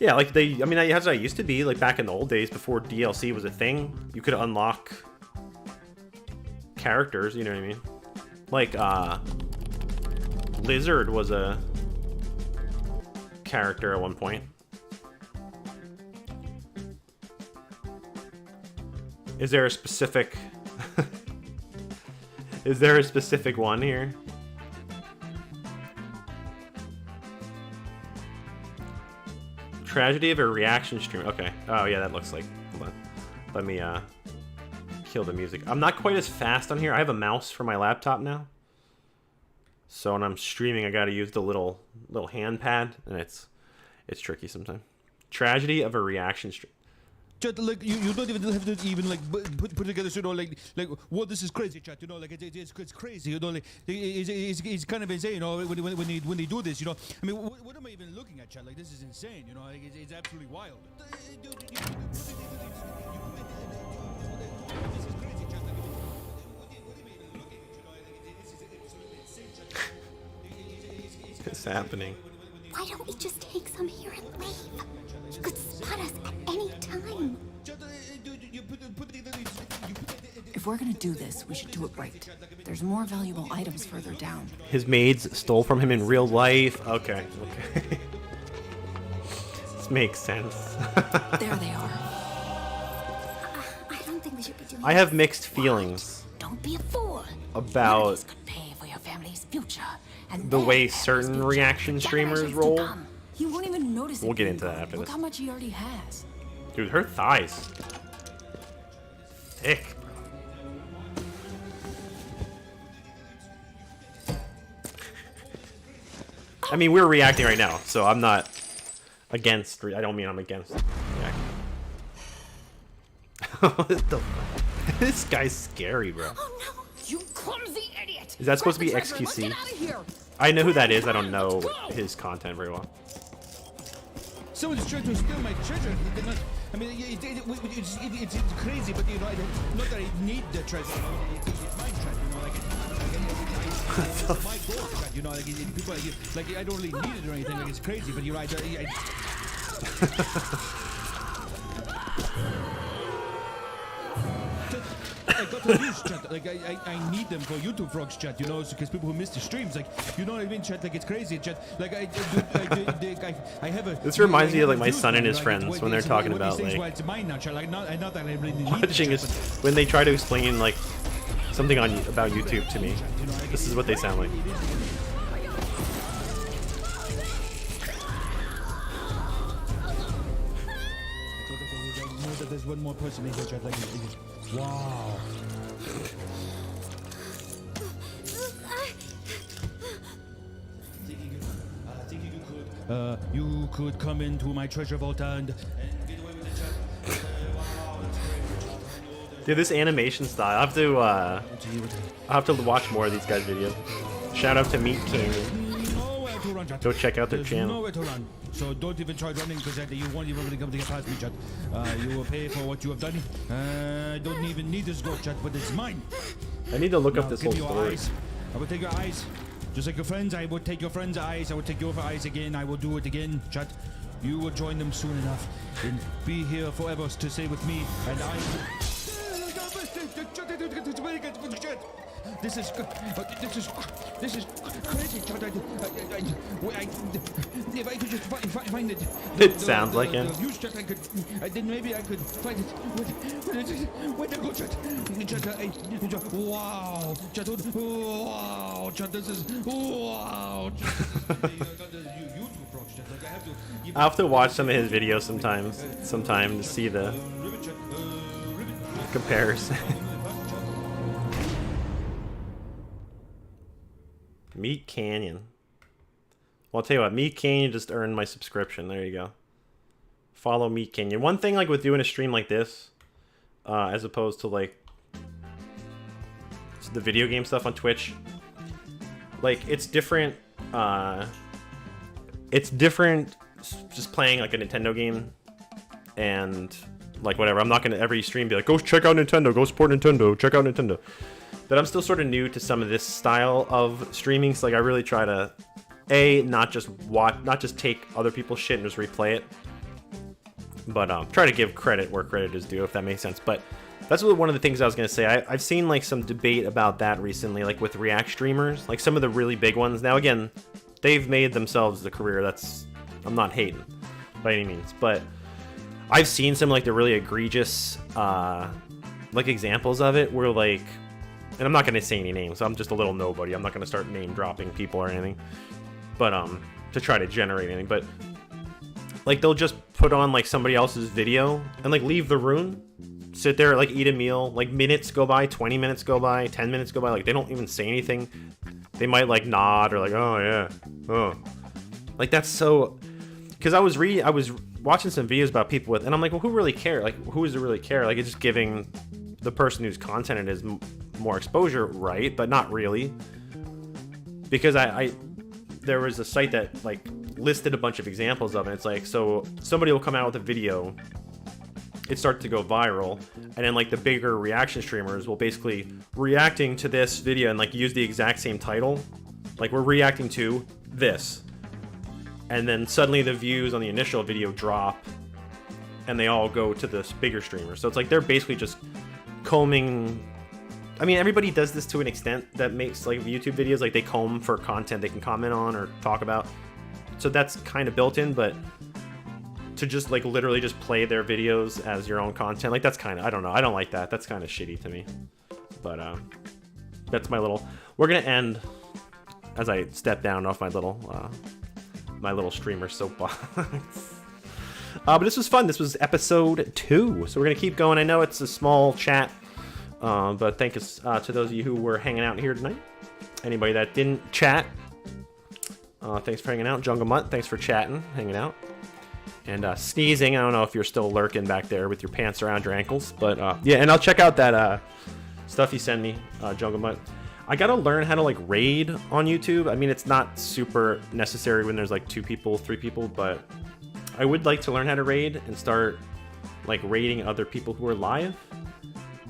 Yeah, like I mean, that's how it used to be, like back in the old days before DLC was a thing. You could unlock characters, you know what I mean? Like, Lizard was a character at one point. Is there a specific... Is there a specific one here? Tragedy of a reaction stream. Okay. Oh, yeah, that looks like... Hold on. Let me, kill the music. I'm not quite as fast on here. I have a mouse for my laptop now. So when I'm streaming, I gotta use the little hand pad, and it's tricky sometimes. Tragedy of a reaction stream. Chat, like you don't even have to even like put together, you know, like what this is crazy, chat. You know, like it's crazy. You know, like it's kind of insane. You know, when they do this, you know. I mean, what am I even looking at, chat? Like this is insane. You know, like it's absolutely wild. What's happening? Why don't we just take some here and leave? You could spot us at any time. If we're gonna do this, we should do it right. There's more valuable items further down. His maids stole from him in real life. Okay. This makes sense. There they are. I don't think we should be doing I have mixed feelings Don't be a fool. about This could pay for your family's future. And the their way family's certain future. reaction streamers Generations to roll. come. You won't even notice it. We'll get being into that gone. after Look this. how much he already has. Dude, her thighs. Thick, bro. I mean, we're reacting right now, so I'm not against. I don't mean I'm against reacting. What the fuck? This guy's scary, bro. Oh no! You clumsy idiot! Is that supposed to be Grab the treasure. Let's XQC? get out of here. I know who that is. I don't know his content very well. Someone's trying to steal my treasure. They're not, I mean, it's crazy, but you know, not that I need the treasure. You know, it's my treasure. You know, like it's my gold treasure. You know, like people like I don't really need it or anything. Like it's crazy, but you know, I got to use chat. Like I need them for YouTube vlogs, chat. You know, because people who miss the streams, like you know what I mean, chat. Like it's crazy, chat. Like I have a. This reminds me of like my use son and them, his like, friends when they're talking one of about these things like where it's mine now, chat. Like not that I really need watching it, is chat, when they try to explain like something on about YouTube to me. This is what they sound like. There's one more person in here, chat. Like, wow. You could come into my treasure vault and get away with it, chat. Wow, that's great. Dude, this animation style. I have to watch more of these guys' videos. Shout out to Meat Canyon. Nowhere to run, chat. Go check out their There's channel. nowhere to run. So don't even try running because you won't even really come to get past me, chat. You will pay for what you have done. I don't even need this gold, chat, but it's mine. I need to look up Now, this give whole me your story. eyes. I will take your eyes. Just like your friends, I will take your friends' eyes. I will take your eyes again. I will do it again, chat. You will join them soon enough and be here forever to stay with me. And I. This is crazy, chat. If I could just find it. It sounds like him. Use chat. Then maybe I could find it. Where to go, chat? Wow, chat. Wow, chat. This is wow. I'll have to watch some of his videos sometime to see the comparison. Meat Canyon. Well, I'll tell you what, Meat Canyon just earned my subscription. There you go. Follow me, Kenyon. One thing like with doing a stream like this, as opposed to like the video game stuff on Twitch, like it's different. It's different just playing like a Nintendo game and like whatever. I'm not gonna every stream be like, go check out Nintendo, go support Nintendo, check out Nintendo. But I'm still sort of new to some of this style of streaming, so like I really try to not just take other people's shit and just replay it, but try to give credit where credit is due, if that makes sense. But that's one of the things I was gonna say. I've seen like some debate about that recently, like with React streamers, like some of the really big ones. Now again, they've made themselves the career. I'm not hating by any means, but I've seen some like the really egregious like examples of it where like, and I'm not gonna say any names. I'm just a little nobody. I'm not gonna start name dropping people or anything, but to try to generate anything. But like they'll just put on like somebody else's video and like leave the room, sit there, like eat a meal, like minutes go by, 20 minutes go by, 10 minutes go by, like they don't even say anything. They might like nod or like, oh yeah, oh, like that's so. Because I was watching some videos about people with, and I'm like, well, who really care? Like, who does it really care? Like, it's just giving the person whose content it is more exposure, right? But not really. Because there was a site that like listed a bunch of examples of it. It's like, so somebody will come out with a video, it starts to go viral, and then like the bigger reaction streamers will basically reacting to this video and like use the exact same title, like we're reacting to this, and then suddenly the views on the initial video drop and they all go to this bigger streamer. So it's like they're basically just combing. I mean, everybody does this to an extent that makes like YouTube videos, like they comb for content they can comment on or talk about, so that's kind of built in. But to just like literally just play their videos as your own content, like that's kind of, I don't know, I don't like that. That's kind of shitty to me. But that's my little, we're gonna end as I step down off my little streamer soapbox. But this was fun. This was episode 2, so we're gonna keep going. I know it's a small chat, but thanks to those of you who were hanging out here tonight. Anybody that didn't chat, thanks for hanging out. Jungle Mutt, thanks for chatting, hanging out. And sneezing, I don't know if you're still lurking back there with your pants around your ankles, but yeah, and I'll check out that stuff you send me, Jungle Mutt. I gotta learn how to like raid on YouTube. I mean, it's not super necessary when there's like 2 people, 3 people, but I would like to learn how to raid and start like raiding other people who are live.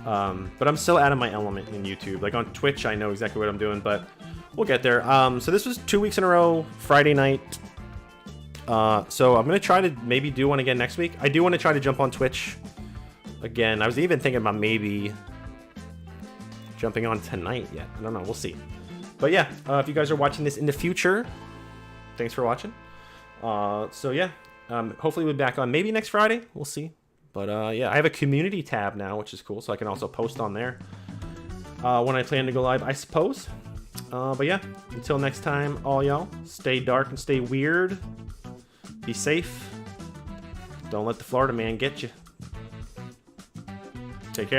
But I'm still out of my element in YouTube. Like on Twitch, I know exactly what I'm doing, but we'll get there. So this was 2 weeks in a row, Friday night. So I'm gonna try to maybe do one again next week. I do want to try to jump on Twitch again. I was even thinking about maybe jumping on tonight yet. I don't know, we'll see. But yeah, if you guys are watching this in the future, thanks for watching. So yeah, hopefully we'll be back on maybe next Friday, we'll see. But yeah, I have a community tab now, which is cool, so I can also post on there when I plan to go live, I suppose. But yeah, until next time, all y'all, stay dark and stay weird. Be safe. Don't let the Florida man get you. Take care.